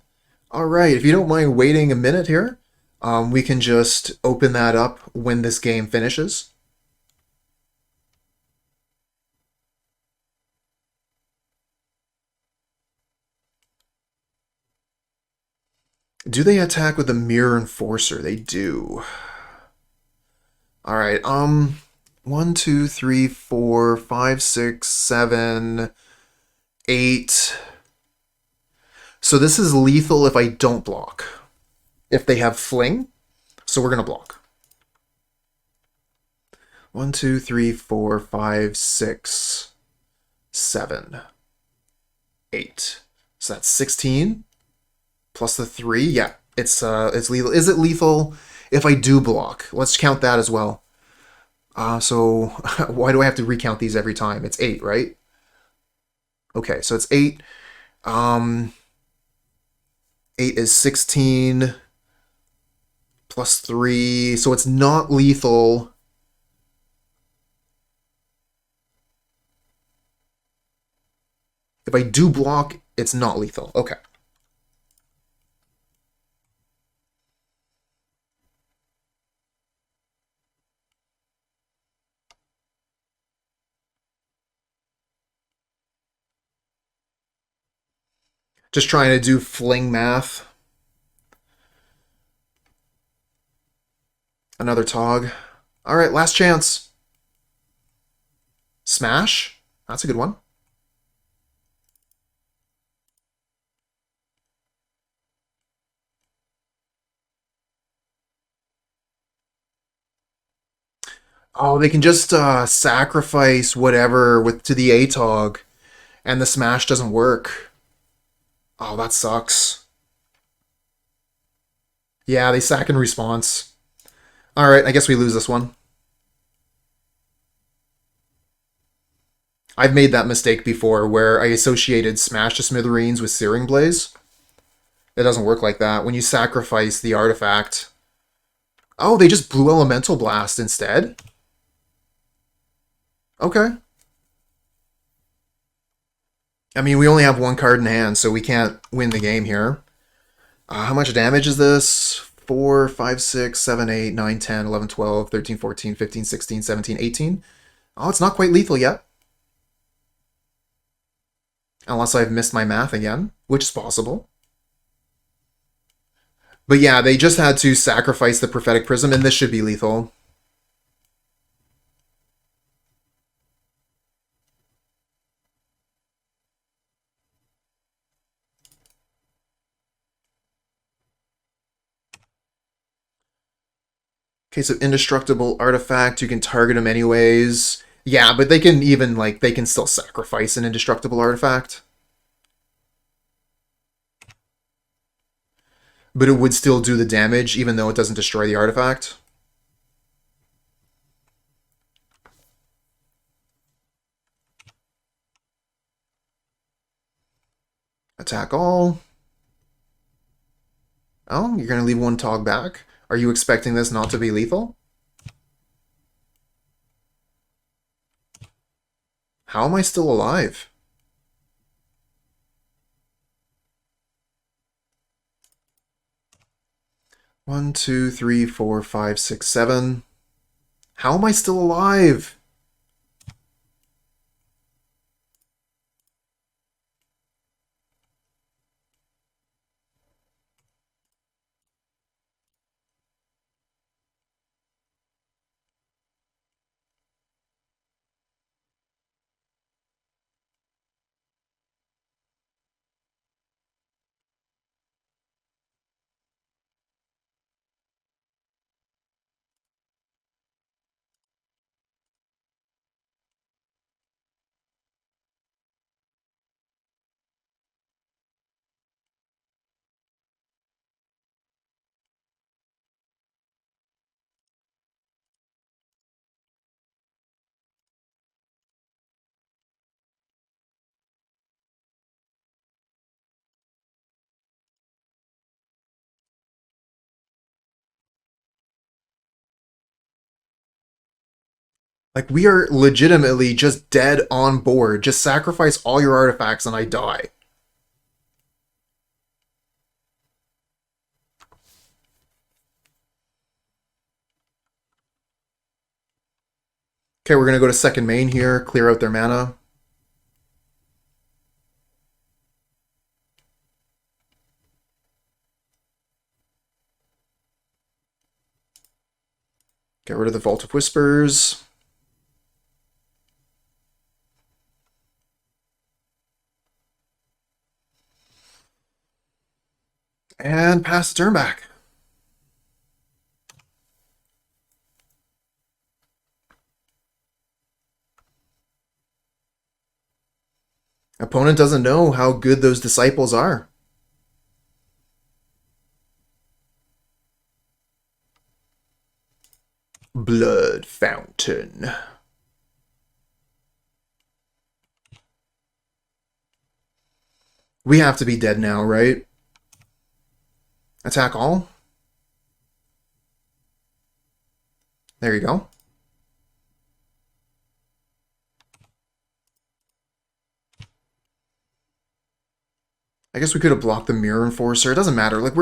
Alright, if you don't mind waiting a minute here, we can just open that up when this game finishes. Do they attack with the Mirror Enforcer? They do. Alright, 1, 2, 3, 4, 5, 6, 7, 8. So this is lethal if I don't block. If they have Fling, so we're going to block. 1, 2, 3, 4, 5, 6, 7, 8. So that's 16. Plus the 3, yeah, it's lethal. Is it lethal if I do block? Let's count that as well. So why do I have to recount these every time? It's 8, right? Okay, so it's 8. 8 is 16 plus 3, so it's not lethal. If I do block, it's not lethal. Okay. Just trying to do fling math. Another Tog. Alright, last chance. Smash? That's a good one. Oh, they can just sacrifice whatever to the ATOG, and the smash doesn't work. Oh, that sucks. Yeah, they sack in response. Alright, I guess we lose this one. I've made that mistake before, where I associated Smash to Smithereens with Searing Blaze. It doesn't work like that. When you sacrifice the artifact... Oh, they just blew Elemental Blast instead? Okay. I mean, we only have one card in hand, so we can't win the game here. How much damage is this? 4, 5, 6, 7, 8, 9, 10, 11, 12, 13, 14, 15, 16, 17, 18. Oh, it's not quite lethal yet. Unless I've missed my math again, which is possible. But yeah, they just had to sacrifice the Prophetic Prism, and this should be lethal. Okay, so Indestructible Artifact, you can target them anyways. Yeah, but they can even, like, they can still sacrifice an Indestructible Artifact. But it would still do the damage, even though it doesn't destroy the artifact. Attack all. Oh, you're going to leave one Tog back? Are you expecting this not to be lethal? How am I still alive? One, two, three, four, five, six, 7. How am I still alive? Like, we are legitimately just dead on board. Just sacrifice all your artifacts and I die. Okay, we're going to go to second main here, clear out their mana. Get rid of the Vault of Whispers. And pass the turn back. Opponent doesn't know how good those disciples are. Blood Fountain. We have to be dead now, right? Attack all. There you go. I guess we could have blocked the Mirror Enforcer. It doesn't matter. Like,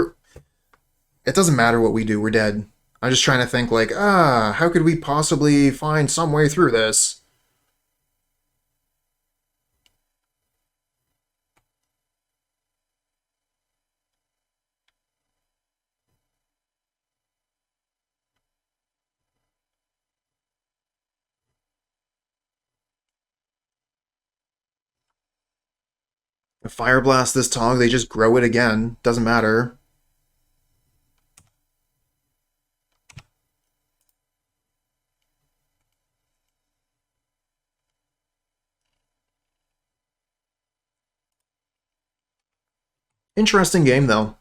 it doesn't matter what we do. We're dead. I'm just trying to think, like, how could we possibly find some way through this? Fireblast this Tog, they just grow it again. Doesn't matter. Interesting game, though.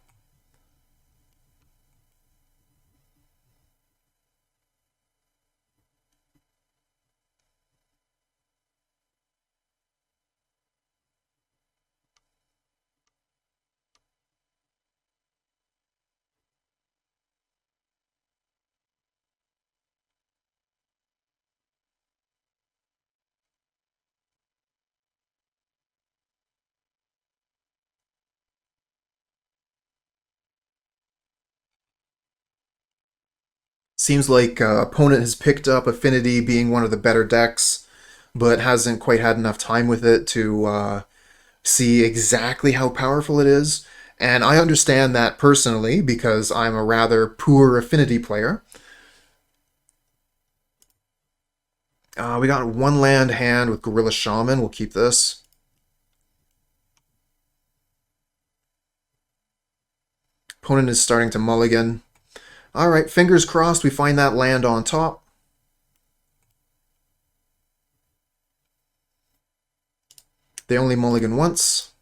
Seems like opponent has picked up Affinity being one of the better decks, but hasn't quite had enough time with it to see exactly how powerful it is. And I understand that personally because I'm a rather poor Affinity player. We got one land hand with Gorilla Shaman. We'll keep this. Opponent is starting to mulligan. Alright, fingers crossed we find that land on top. They only mulligan once.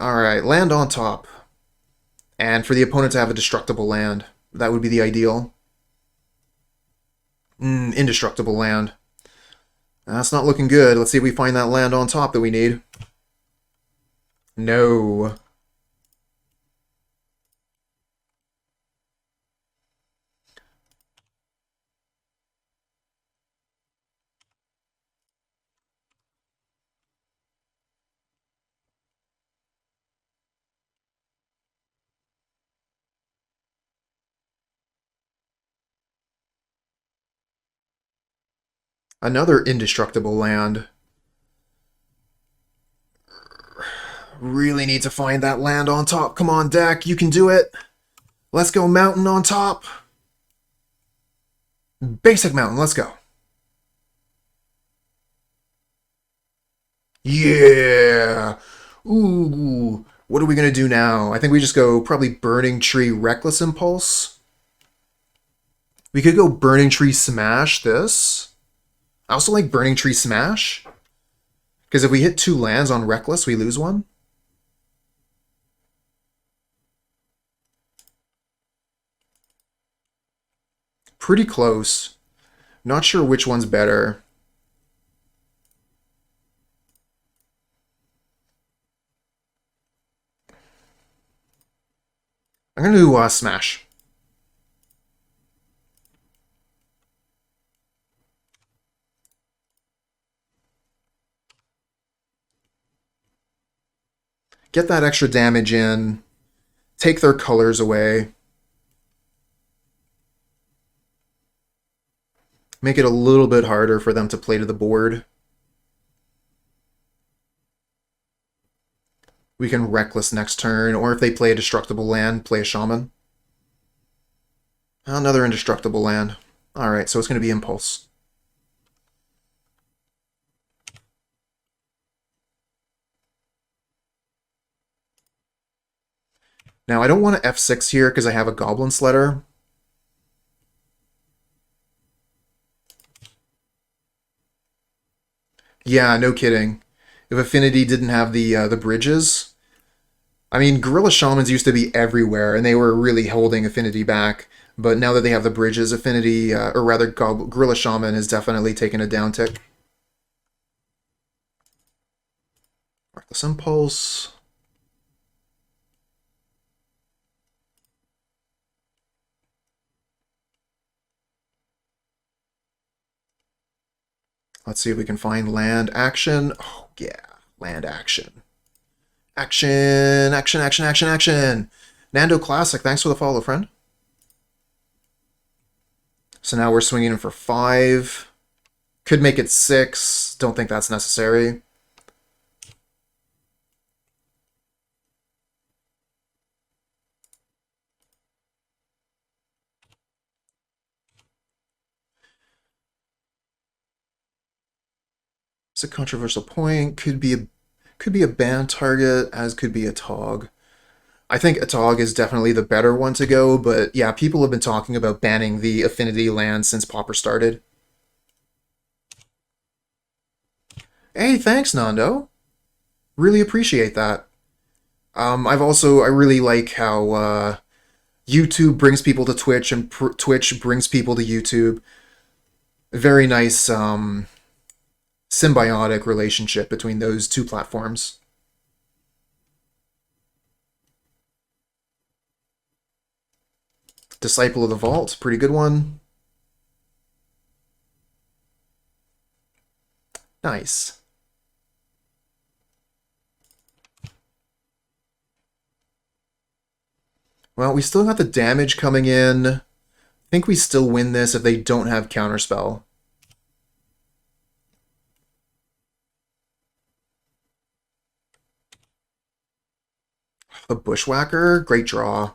Alright, land on top. And for the opponent to have a destructible land. That would be the ideal. Indestructible land. That's not looking good. Let's see if we find that land on top that we need. No. Another indestructible land. Really need to find that land on top. Come on, deck. You can do it. Let's go mountain on top. Basic mountain. Let's go. Yeah. Ooh. What are we going to do now? I think we just go probably Burning-Tree Reckless Impulse. We could go Burning-Tree Smash this. I also like Burning-Tree Smash. Because if we hit 2 lands on Reckless, we lose one. Pretty close. Not sure which one's better. I'm going to do Smash. Get that extra damage in. Take their colors away. Make it a little bit harder for them to play to the board. We can Reckless next turn, or if they play a destructible land, play a Shaman. Another indestructible land. Alright, so it's going to be Impulse. Now, I don't want to F6 here because I have a Goblin Sledder. Yeah, no kidding. If Affinity didn't have the bridges... I mean, Gorilla Shamans used to be everywhere, and they were really holding Affinity back. But now that they have the bridges, Affinity, or rather, Gorilla Shaman has definitely taken a downtick. Reckless Impulse. Let's see if we can find land action. Oh, yeah, land action. Action, action, action, action, action. Nando Classic, thanks for the follow, friend. So now we're swinging in for 5. Could make it 6. Don't think that's necessary. It's a controversial point. Could be a ban target, as could be a Tog. I think a Tog is definitely the better one to go, but yeah, people have been talking about banning the Affinity land since Pauper started. Hey, thanks, Nando. Really appreciate that. I really like how YouTube brings people to Twitch and Twitch brings people to YouTube. A very nice symbiotic relationship between those two platforms. Disciple of the Vault, pretty good one. Nice. Well, we still got the damage coming in. I think we still win this if they don't have Counterspell. The Bushwhacker, great draw.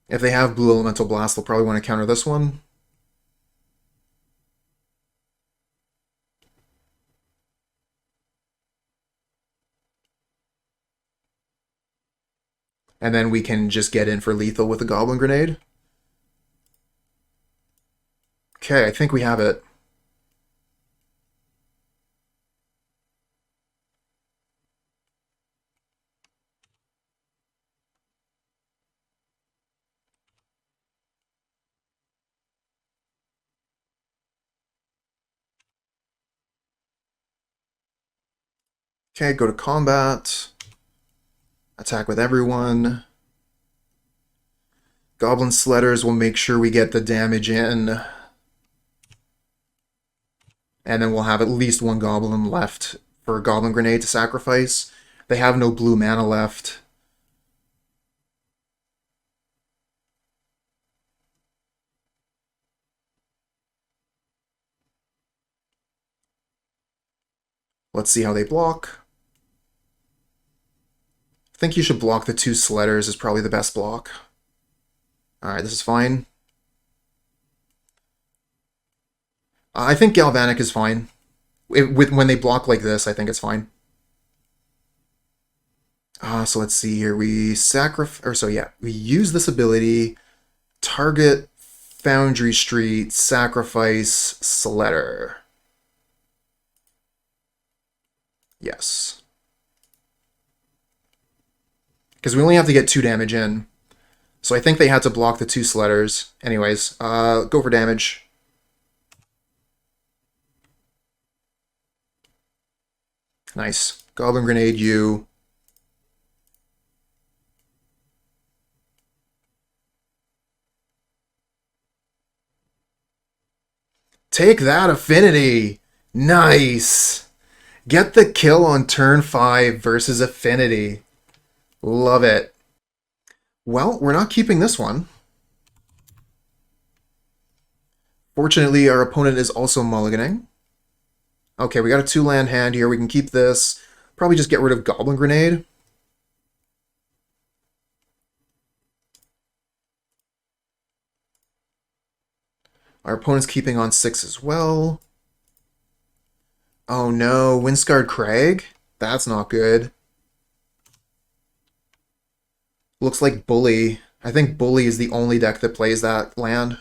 If they have Blue Elemental Blast, they'll probably want to counter this one. And then we can just get in for lethal with the Goblin Grenade. Okay, I think we have it. Okay, go to combat. Attack with everyone. Goblin Sledders will make sure we get the damage in. And then we'll have at least one Goblin left for a Goblin Grenade to sacrifice. They have no blue mana left. Let's see how they block. I think you should block the 2 Sledders is probably the best block. Alright, this is fine. I think Galvanic is fine. When they block like this, I think it's fine. So let's see here. We use this ability, target Foundry Street, sacrifice Sledder. Yes. Because we only have to get 2 damage in. So I think they had to block the 2 Sledders. Anyways, go for damage. Nice. Goblin Grenade you. Take that, Affinity! Nice! Get the kill on turn 5 versus Affinity. Love it. Well, we're not keeping this one. Fortunately, our opponent is also mulliganing. Okay, we got a 2-land hand here. We can keep this. Probably just get rid of Goblin Grenade. Our opponent's keeping on 6 as well. Oh no, Windscarred Crag? That's not good. Looks like Bully. I think Bully is the only deck that plays that land.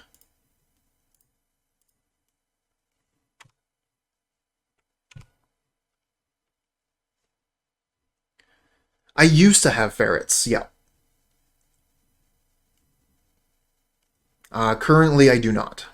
I used to have Ferrets, yeah. Currently, I do not.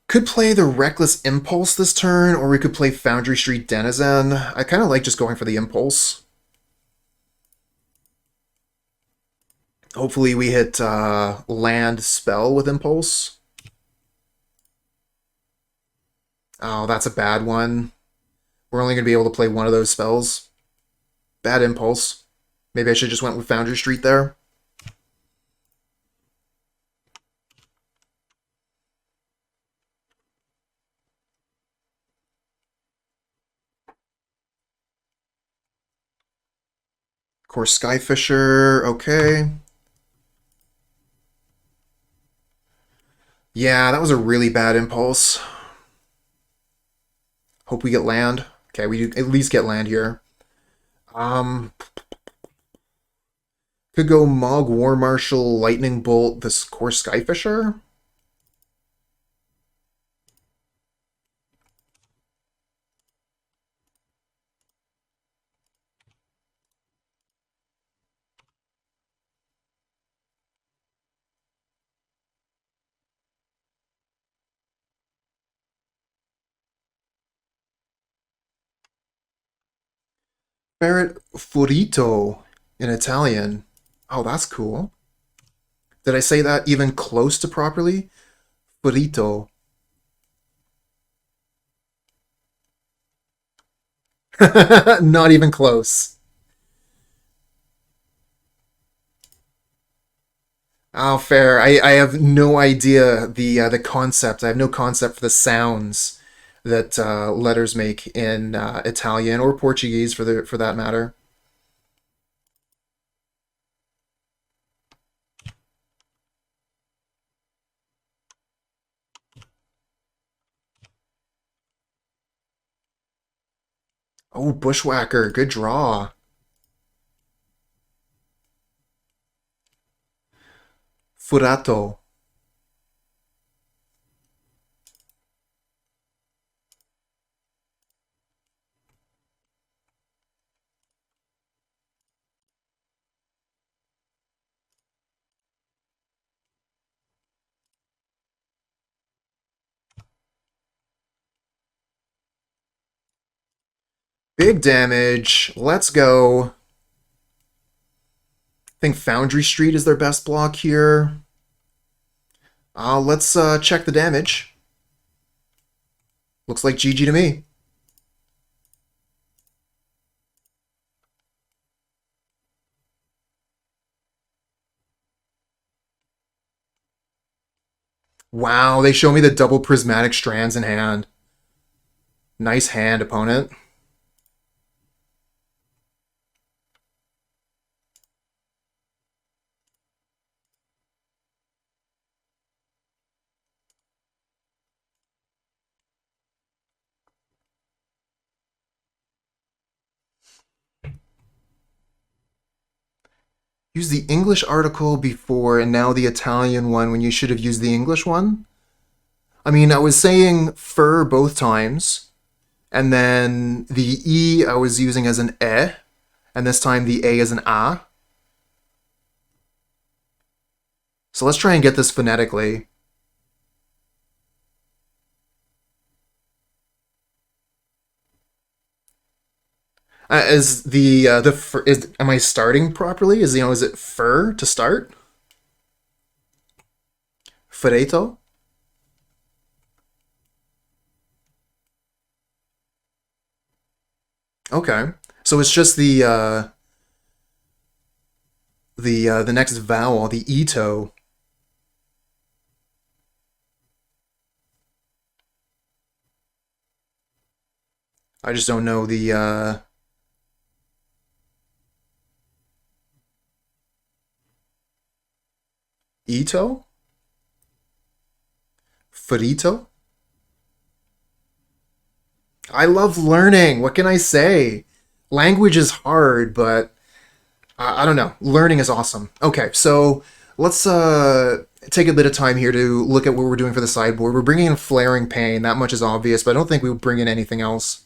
Could play the Reckless Impulse this turn, or we could play Foundry Street Denizen. I kind of like just going for the Impulse. Hopefully we hit land spell with Impulse. Oh, that's a bad one. We're only going to be able to play one of those spells. Bad Impulse. Maybe I should just went with Foundry Street there. Of course, Skyfisher, okay. Yeah, that was a really bad Impulse. Hope we get land. Okay, we do at least get land here. Could go Mogg War Marshal, Lightning Bolt, this course Skyfisher. Ferret Furito in Italian. Oh, that's cool. Did I say that even close to properly? Furito. Not even close. Oh, fair. I have no idea the concept. I have no concept for the sounds that letters make in Italian or Portuguese for that matter. Oh, Bushwhacker, good draw. Furato. Big damage. Let's go. I think Foundry Street is their best block here. Let's check the damage. Looks like GG to me. Wow, they show me the double prismatic strands in hand. Nice hand, opponent. Use the English article before and now the Italian one when you should have used the English one? I mean, I was saying fur both times, and then the E I was using as an E, and this time the A is an A. So let's try and get this phonetically. Is the is am I starting properly? Is it fur to start? Fureto? Okay. So it's just the next vowel, the ito. I just don't know the ito? Furito? I love learning. What can I say? Language is hard, but I don't know. Learning is awesome. Okay, so let's take a bit of time here to look at what we're doing for the sideboard. We're bringing in Flaring Pain. That much is obvious, but I don't think we would bring in anything else.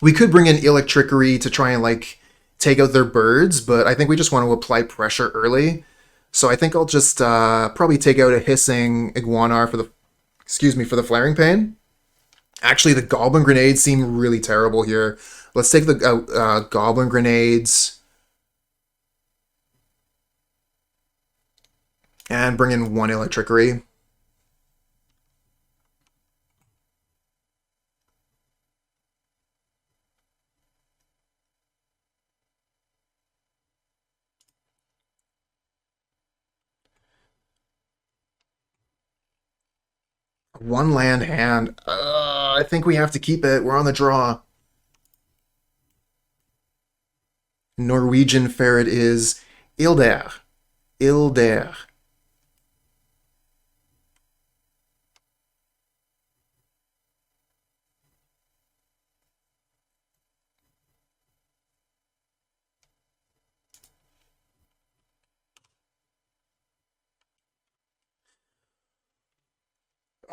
We could bring in Electrickery to try and like take out their birds, but I think we just want to apply pressure early. So I think I'll just probably take out a Hissing Iguanar for the for the Flaring Pain. Actually, the Goblin Grenades seem really terrible here. Let's take the Goblin Grenades and bring in one Electrickery. One land hand. I think we have to keep it. We're on the draw. Norwegian ferret is Ilder. Ilder.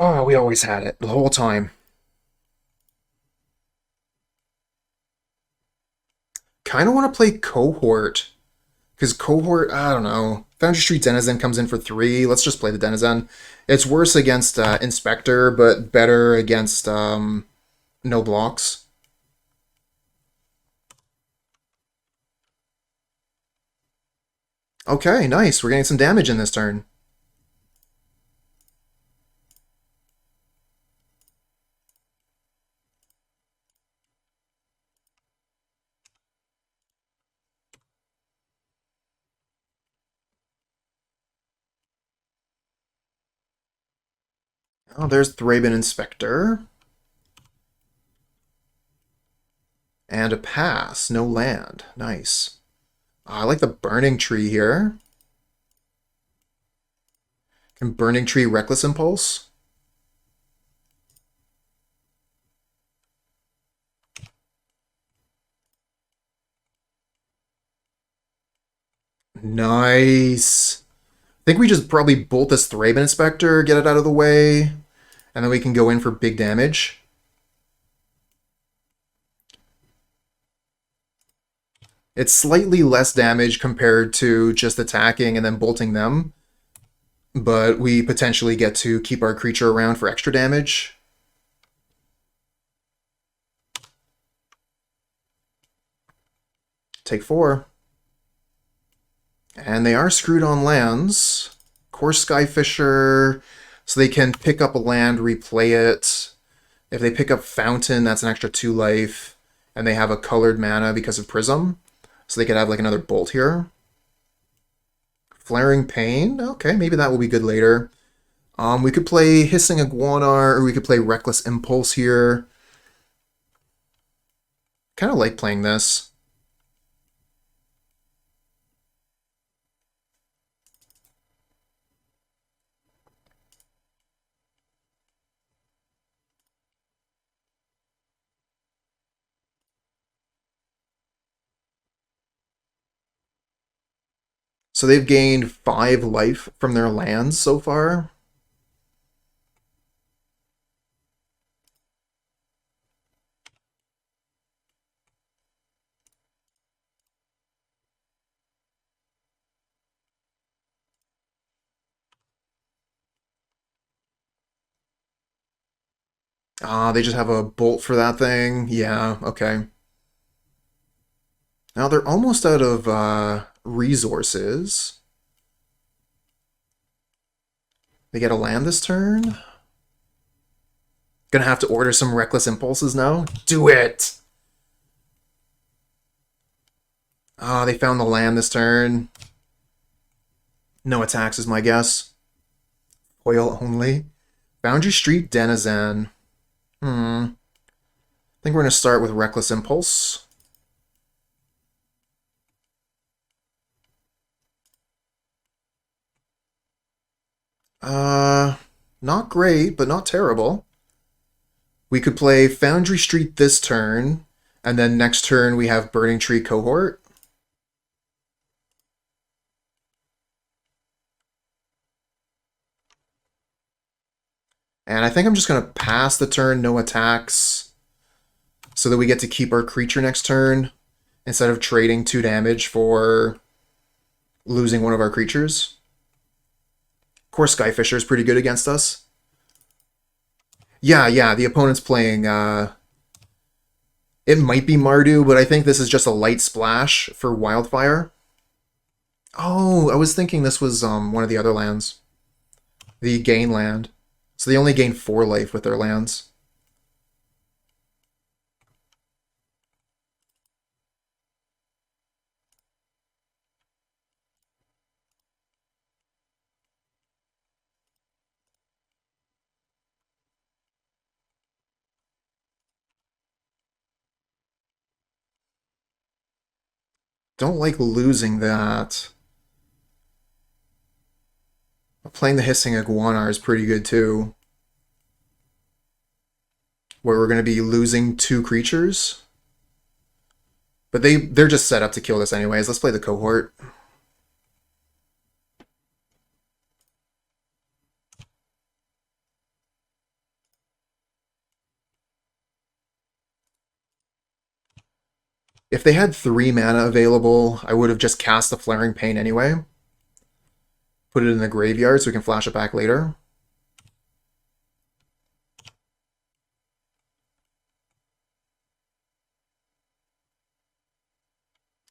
Oh, we always had it the whole time. Kind of want to play Cohort. Because Cohort, I don't know. Foundry Street Denizen comes in for 3. Let's just play the Denizen. It's worse against Inspector, but better against no blocks. Okay, nice. We're getting some damage in this turn. Oh, there's Thraben Inspector. And a pass. No land. Nice. I like the Burning-Tree here. Can Burning-Tree Reckless Impulse? Nice. I think we just probably bolt this Thraben Inspector, get it out of the way, and then we can go in for big damage. It's slightly less damage compared to just attacking and then bolting them, but we potentially get to keep our creature around for extra damage. Take 4. And they are screwed on lands. Course Skyfisher, so they can pick up a land, replay it. If they pick up Fountain, that's an extra 2 life. And they have a colored mana because of Prism. So they could have like another Bolt here. Flaring Pain, okay, maybe that will be good later. We could play Hissing Iguanar, or we could play Reckless Impulse here. Kind of like playing this. So they've gained 5 life from their lands so far. Ah, they just have a bolt for that thing. Yeah, okay. Now they're almost out of resources. They get a land this turn. Gonna have to order some Reckless Impulses now. Do it! Ah, they found the land this turn. No attacks is my guess. Foil only. Foundry Street Denizen. I think we're gonna start with Reckless Impulse. Not great, but not terrible. We could play Foundry Street this turn, and then next turn we have Burning-Tree Cohort. And I think I'm just going to pass the turn, no attacks, so that we get to keep our creature next turn, instead of trading 2 damage for losing one of our creatures. Of course, Skyfisher is pretty good against us. Yeah, the opponent's playing... it might be Mardu, but I think this is just a light splash for Wildfire. Oh, I was thinking this was one of the other lands. The gain land. So they only gain 4 life with their lands. Don't like losing that. Playing the Hissing Iguanar is pretty good too. Where we're going to be losing 2 creatures. But they're just set up to kill this anyways. Let's play the Cohort. If they had 3 mana available, I would have just cast the Flaring Pain anyway. Put it in the graveyard so we can flash it back later.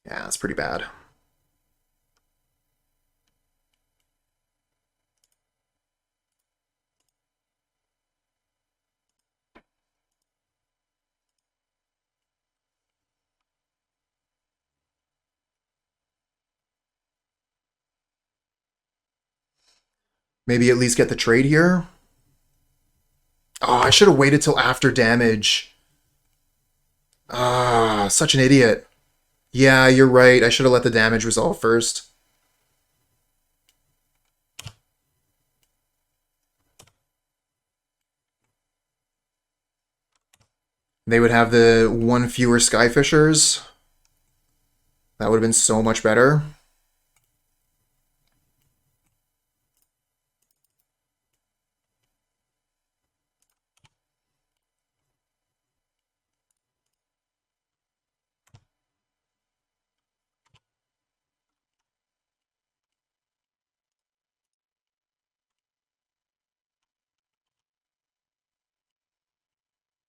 Yeah, that's pretty bad. Maybe at least get the trade here. Oh, I should have waited till after damage. Ah, such an idiot. Yeah, you're right. I should have let the damage resolve first. They would have the 1 fewer Skyfishers. That would have been so much better.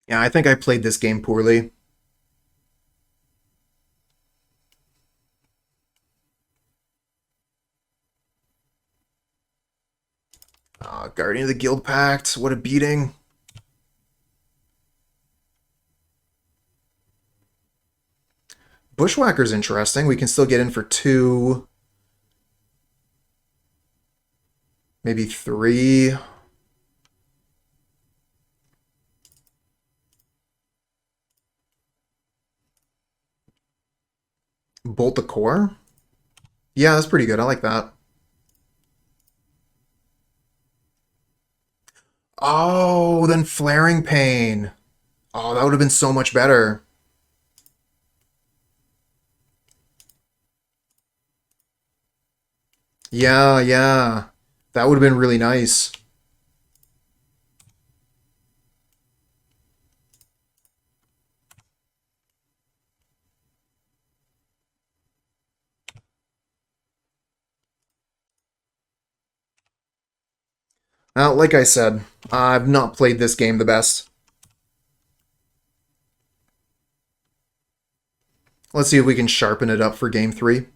Yeah, I think I played this game poorly. Guardian of the Guild Pact, what a beating. Bushwhacker's interesting. We can still get in for 2. Maybe 3. Bolt the Core? Yeah, that's pretty good. I like that. Oh, then Flaring Pain. Oh, that would have been so much better. Yeah. That would have been really nice. Now, like I said, I've not played this game the best. Let's see if we can sharpen it up for game 3.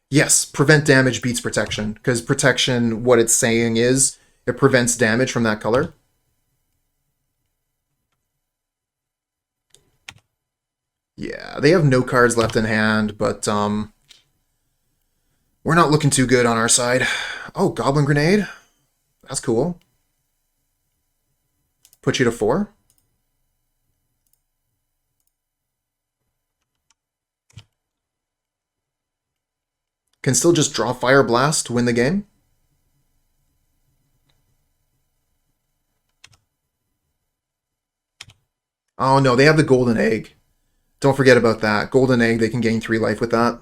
Yes, prevent damage beats protection, because protection, what it's saying is, it prevents damage from that color. Yeah, they have no cards left in hand, but we're not looking too good on our side. Oh, Goblin Grenade? That's cool. Put you to 4. Can still just draw Fireblast, win the game. Oh no, they have the Golden Egg. Don't forget about that. Golden Egg, they can gain 3 life with that.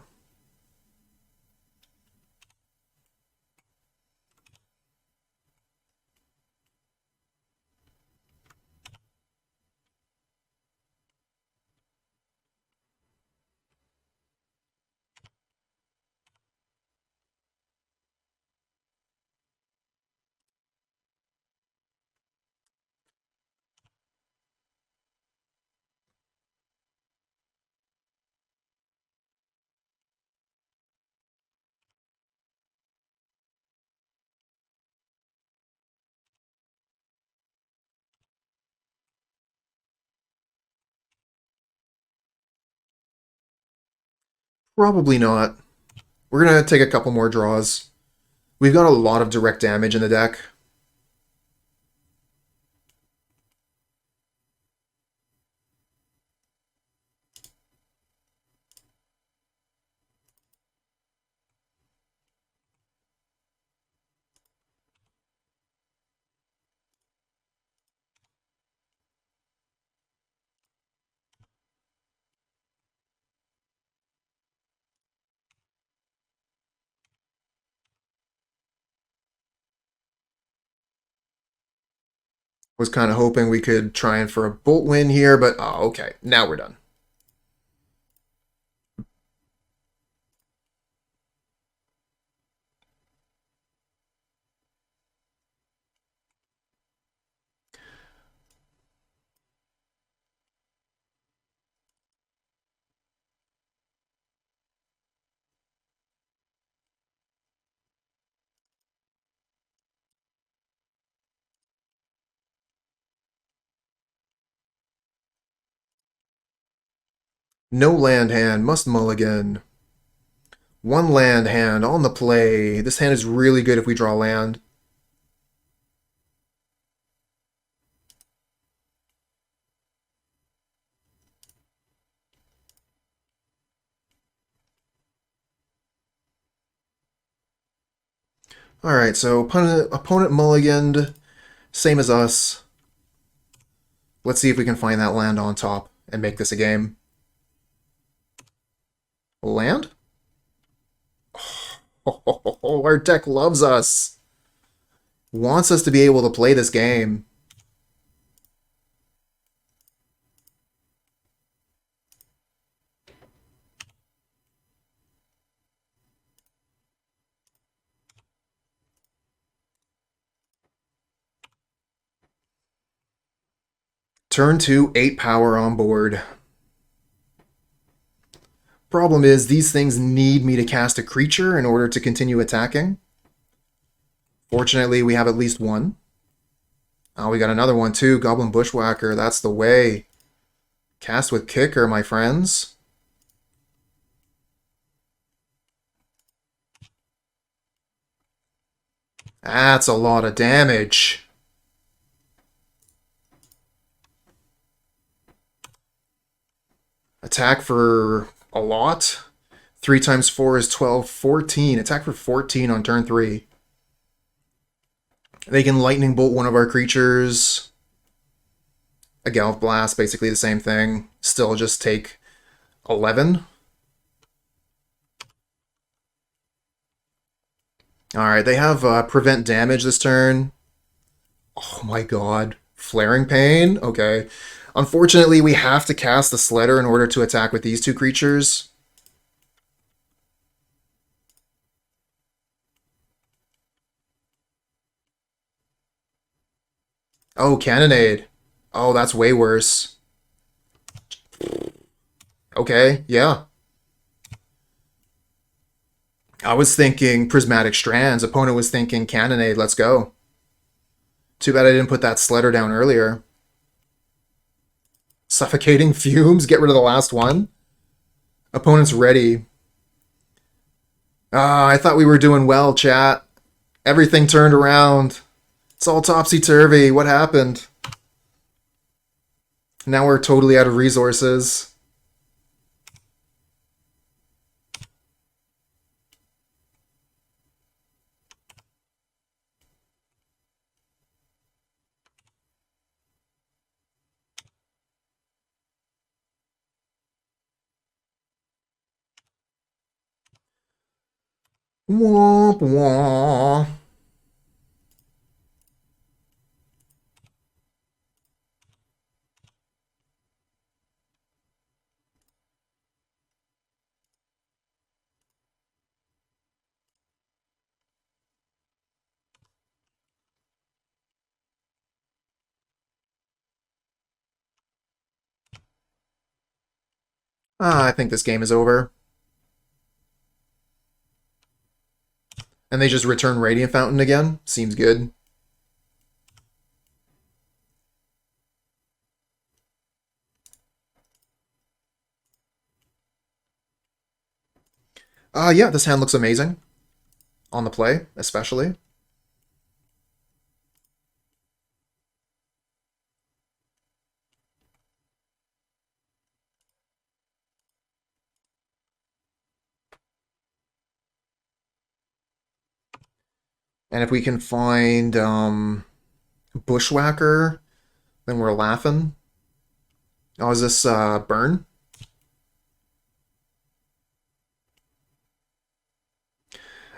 Probably not. We're going to take a couple more draws. We've got a lot of direct damage in the deck. Was kind of hoping we could try and for a bolt win here, but oh, okay. Now we're done. No land hand, must mulligan. 1 land hand on the play. This hand is really good if we draw land. Alright, so opponent mulliganed, same as us. Let's see if we can find that land on top and make this a game. Land? Oh, our deck loves us. Wants us to be able to play this game. Turn 2, 8 power on board. Problem is, these things need me to cast a creature in order to continue attacking. Fortunately, we have at least one. Oh, we got another one too. Goblin Bushwhacker, that's the way. Cast with kicker, my friends. That's a lot of damage. Attack for a lot. 3 times 4 is 12, 14. Attack for 14 on turn 3. They can lightning bolt one of our creatures. A Gallop Blast, basically the same thing. Still just take 11. Alright, they have prevent damage this turn. Oh my god. Flaring Pain? Okay. Unfortunately, we have to cast the Sledder in order to attack with these 2 creatures. Oh, Cannonade. Oh, that's way worse. Okay, yeah. I was thinking Prismatic Strands. Opponent was thinking Cannonade. Let's go. Too bad I didn't put that Sledder down earlier. Suffocating Fumes. Get rid of the last one. Opponent's ready. Ah, I thought we were doing well, chat. Everything turned around. It's all topsy-turvy. What happened? Now we're totally out of resources. Womp womp. Ah, I think this game is over. And they just return Radiant Fountain again? Seems good. Yeah, this hand looks amazing. On the play, especially. And if we can find Bushwhacker, then we're laughing. Oh, is this Burn?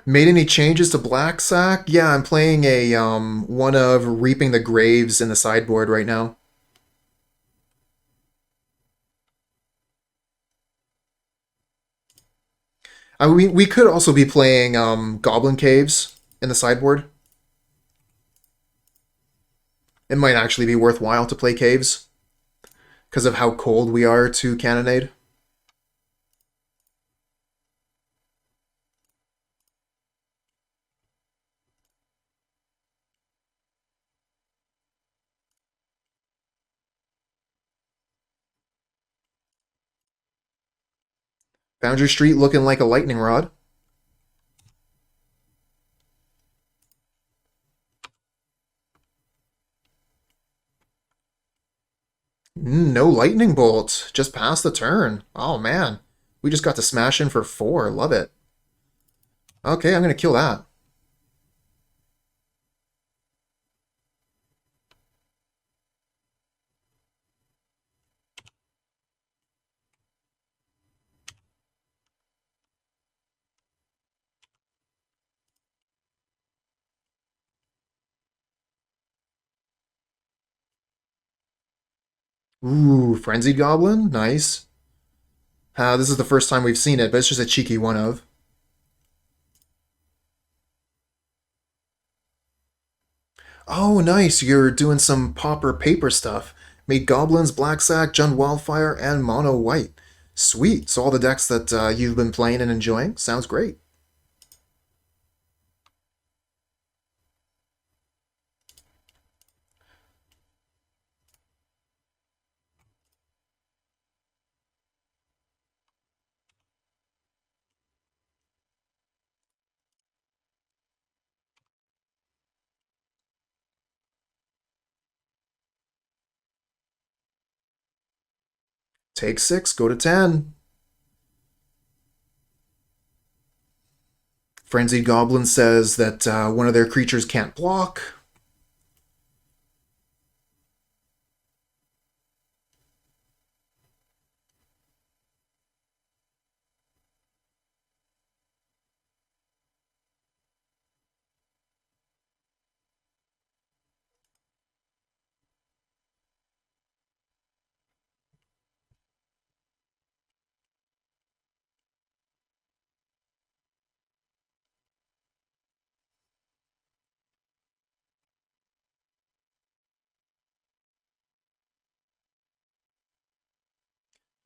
Made any changes to Black Sack? Yeah, I'm playing a one of Reaping the Graves in the sideboard right now. We could also be playing Goblin Caves in the sideboard. It might actually be worthwhile to play Caves because of how cold we are to Cannonade. Foundry Street looking like a lightning rod. No lightning bolt. Just past the turn. Oh man. We just got to smash in for 4. Love it. Okay, I'm gonna kill that. Ooh, Frenzied Goblin? Nice. This is the first time we've seen it, but it's just a cheeky one of. Oh, nice. You're doing some Pauper paper stuff. Made Goblins, Black Sack, Jund Wildfire, and Mono White. Sweet. So all the decks that you've been playing and enjoying? Sounds great. Take 6, go to 10. Frenzied Goblin says that one of their creatures can't block.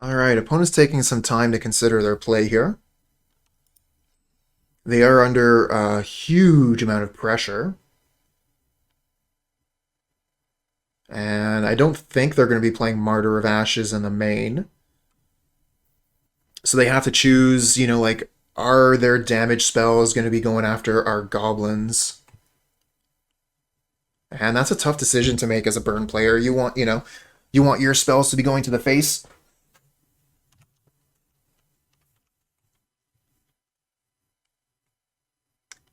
Alright, opponent's taking some time to consider their play here. They are under a huge amount of pressure. And I don't think they're going to be playing Martyr of Ashes in the main. So they have to choose, you know, like, are their damage spells going to be going after our goblins? And that's a tough decision to make as a burn player. You want, you know, you want your spells to be going to the face.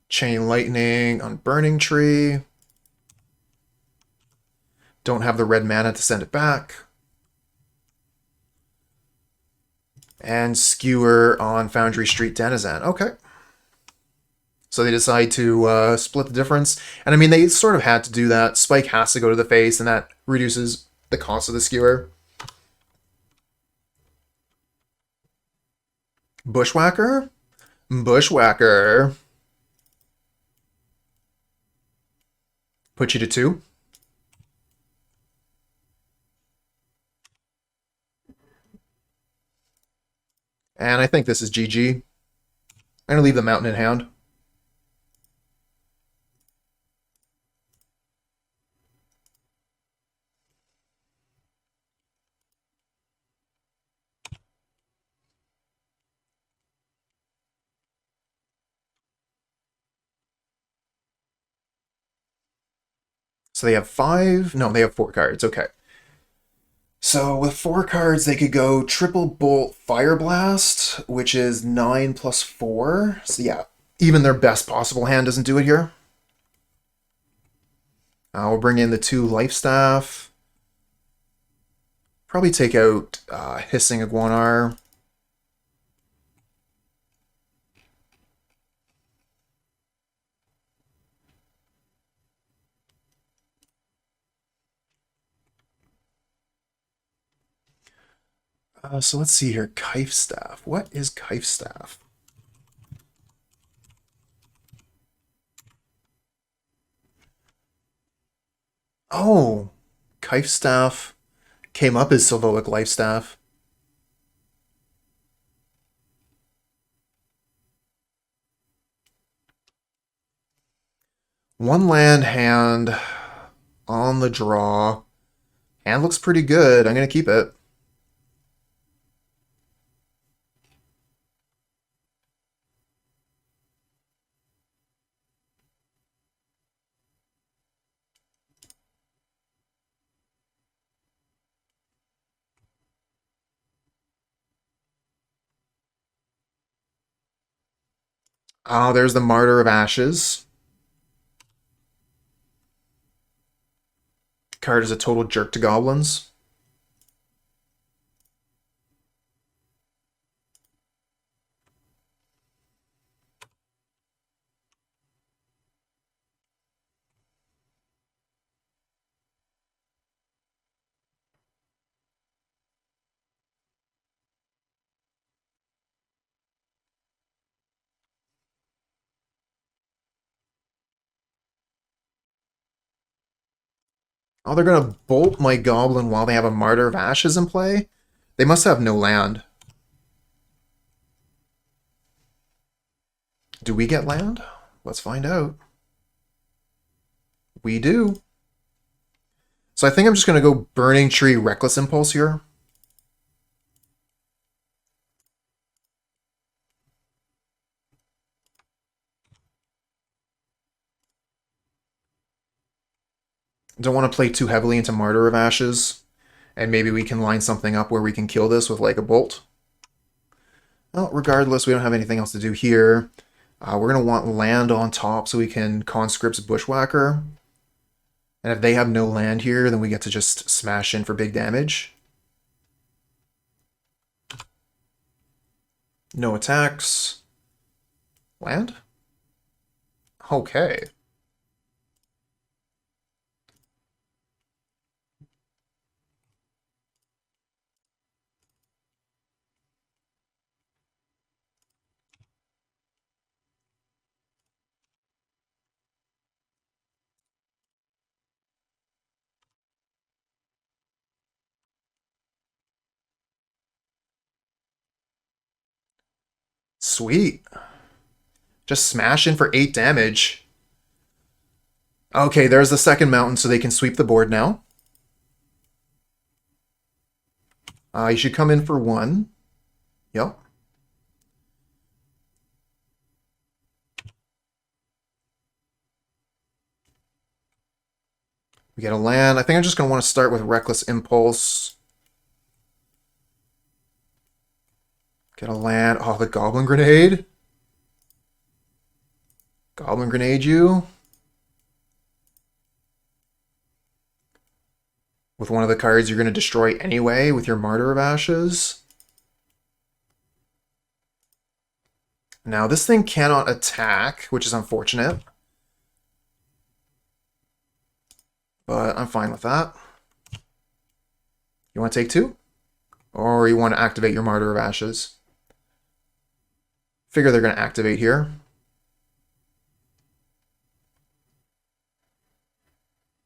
Chain Lightning on Burning-Tree. Don't have the red mana to send it back. And Skewer on Foundry Street Denizen. Okay. So they decide to split the difference. And I mean, they sort of had to do that. Spike has to go to the face, and that reduces the cost of the Skewer. Bushwhacker? Bushwhacker. Put you to 2. And I think this is GG. I'm going to leave the mountain in hand. So they have 5? No, they have 4 cards. Okay. So with 4 cards, they could go Triple Bolt Fireblast, which is 9 plus 4. So yeah, even their best possible hand doesn't do it here. We'll bring in the 2 Lifestaff. Probably take out Hissing Iguanar. So let's see here. Knife Staff. What is Knife Staff? Oh, Knife Staff came up as Sylvok Lifestaff. One land hand on the draw. Hand looks pretty good. I'm going to keep it. Oh, there's the Martyr of Ashes. Card is a total jerk to goblins. Oh, they're going to bolt my goblin while they have a Martyr of Ashes in play? They must have no land. Do we get land? Let's find out. We do. So I think I'm just going to go Burning-Tree Reckless Impulse here. Don't want to play too heavily into Martyr of Ashes. And maybe we can line something up where we can kill this with like a bolt. Well, regardless, we don't have anything else to do here. We're going to want land on top so we can Conscripts Bushwhacker. And if they have no land here, then we get to just smash in for big damage. No attacks. Land? Okay. Sweet. Just smash in for 8 damage. Okay, there's the second mountain, so they can sweep the board now. You should come in for 1. Yep. We get a land. I think I'm just going to want to start with Reckless Impulse. Get a land. Oh, the Goblin Grenade. Goblin Grenade you. With one of the cards you're going to destroy anyway with your Martyr of Ashes. Now, this thing cannot attack, which is unfortunate. But I'm fine with that. You want to take 2? Or you want to activate your Martyr of Ashes? Figure they're going to activate here.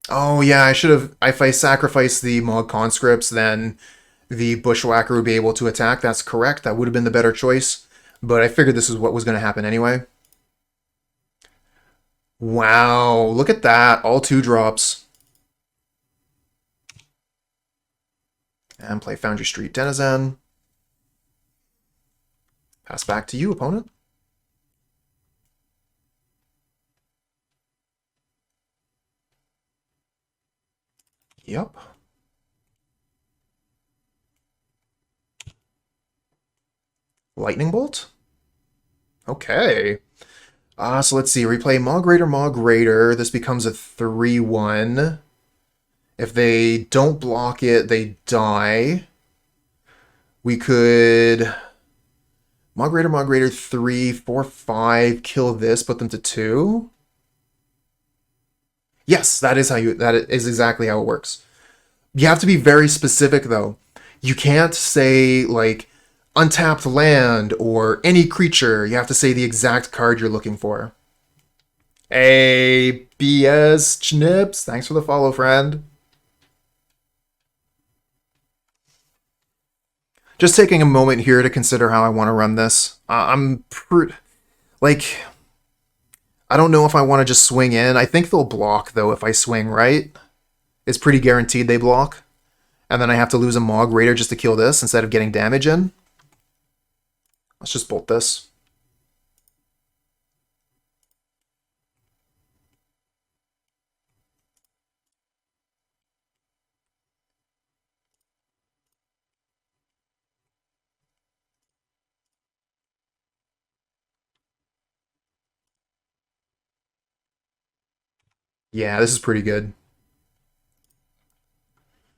Oh yeah, I should have... If I sacrifice the Mogg Conscripts, then the Bushwhacker would be able to attack. That's correct. That would have been the better choice. But I figured this is what was going to happen anyway. Wow, look at that. All 2 drops. And play Foundry Street Denizen. Pass back to you, opponent. Yep. Lightning Bolt? Okay. So let's see. Replay Mogg Raider, Mogg Raider. This becomes a 3-1. If they don't block it, they die. We could... Mogg Raider 3, 4, 5, kill this, put them to 2. Yes, that is exactly how it works. You have to be very specific, though. You can't say, like, untapped land or any creature. You have to say the exact card you're looking for. Hey, BS Chnips. Thanks for the follow, friend. Just taking a moment here to consider how I want to run this. I don't know if I want to just swing in. I think they'll block, though, if I swing, right? It's pretty guaranteed they block. And then I have to lose a Mogg Raider just to kill this instead of getting damage in. Let's just bolt this. Yeah, this is pretty good.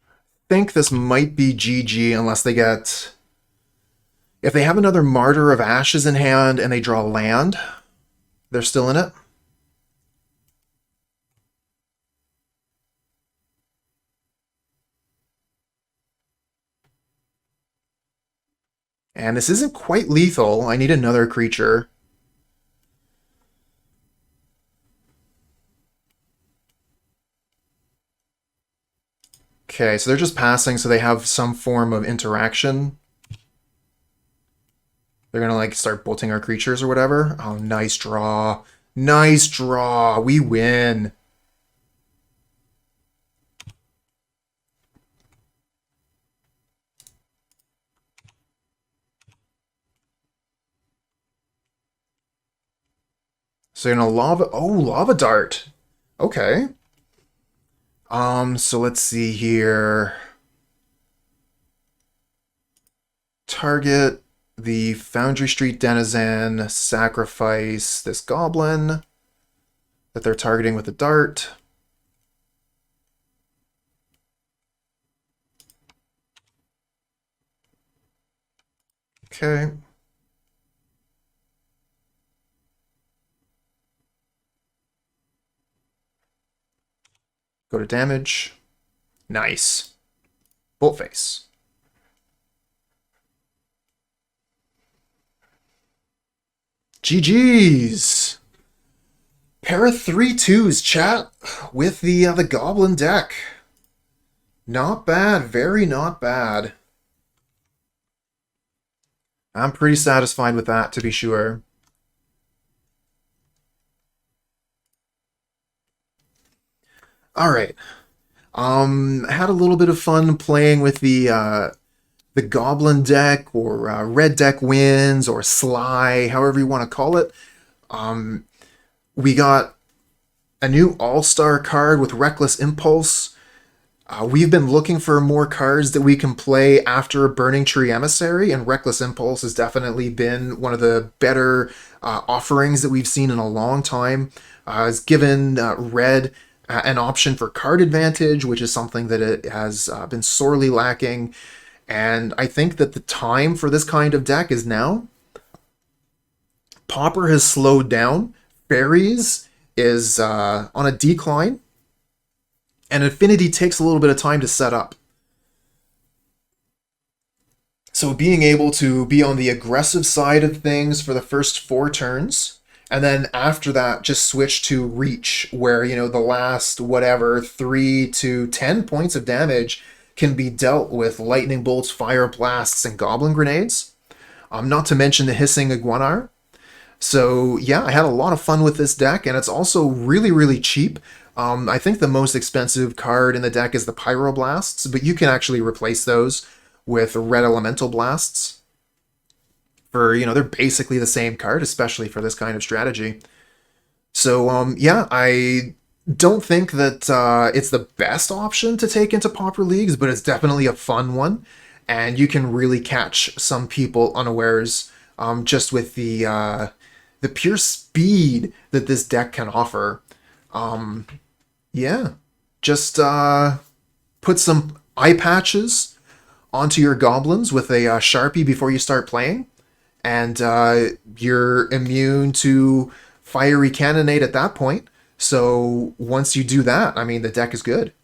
I think this might be GG unless they get... If they have another Martyr of Ashes in hand and they draw land, they're still in it. And this isn't quite lethal. I need another creature. Okay, so they're just passing, so they have some form of interaction. They're gonna, like, start bolting our creatures or whatever. Oh, nice draw. Nice draw. We win. So you're gonna lava... Oh, Lava Dart. Okay. So let's see here. Target the Foundry Street Denizen, sacrifice this goblin that they're targeting with a dart. Okay. Go to damage. Nice. Bolt face. GG's. Pair of 3/2s, chat, with the Goblin deck. Not bad. Very not bad. I'm pretty satisfied with that, to be sure. All right. I had a little bit of fun playing with the Goblin deck, or Red Deck Wins, or Sly, however you want to call it. Um, we got a new All-Star card with Reckless Impulse. We've been looking for more cards that we can play after Burning-Tree Emissary, and Reckless Impulse has definitely been one of the better offerings that we've seen in a long time. It's given Red an option for card advantage, which is something that it has been sorely lacking. And I think that the time for this kind of deck is now. Pauper has slowed down. Fairies is on a decline. And Affinity takes a little bit of time to set up. So being able to be on the aggressive side of things for the first 4 turns, and then after that just switch to Reach, where, you know, the last, whatever, 3 to 10 points of damage can be dealt with Lightning Bolts, Fireblasts, and Goblin Grenades. Not to mention the Hissing Iguanar. So yeah, I had a lot of fun with this deck, and it's also really, really cheap. I think the most expensive card in the deck is the Pyroblasts, but you can actually replace those with Red Elemental Blasts. For, you know, they're basically the same card, especially for this kind of strategy. So yeah, I don't think that it's the best option to take into Pauper Leagues, but it's definitely a fun one, and you can really catch some people unawares just with the pure speed that this deck can offer. Yeah, just put some eye patches onto your goblins with a Sharpie before you start playing, and you're immune to Fiery Cannonade at that point. So once you do that, I mean, the deck is good.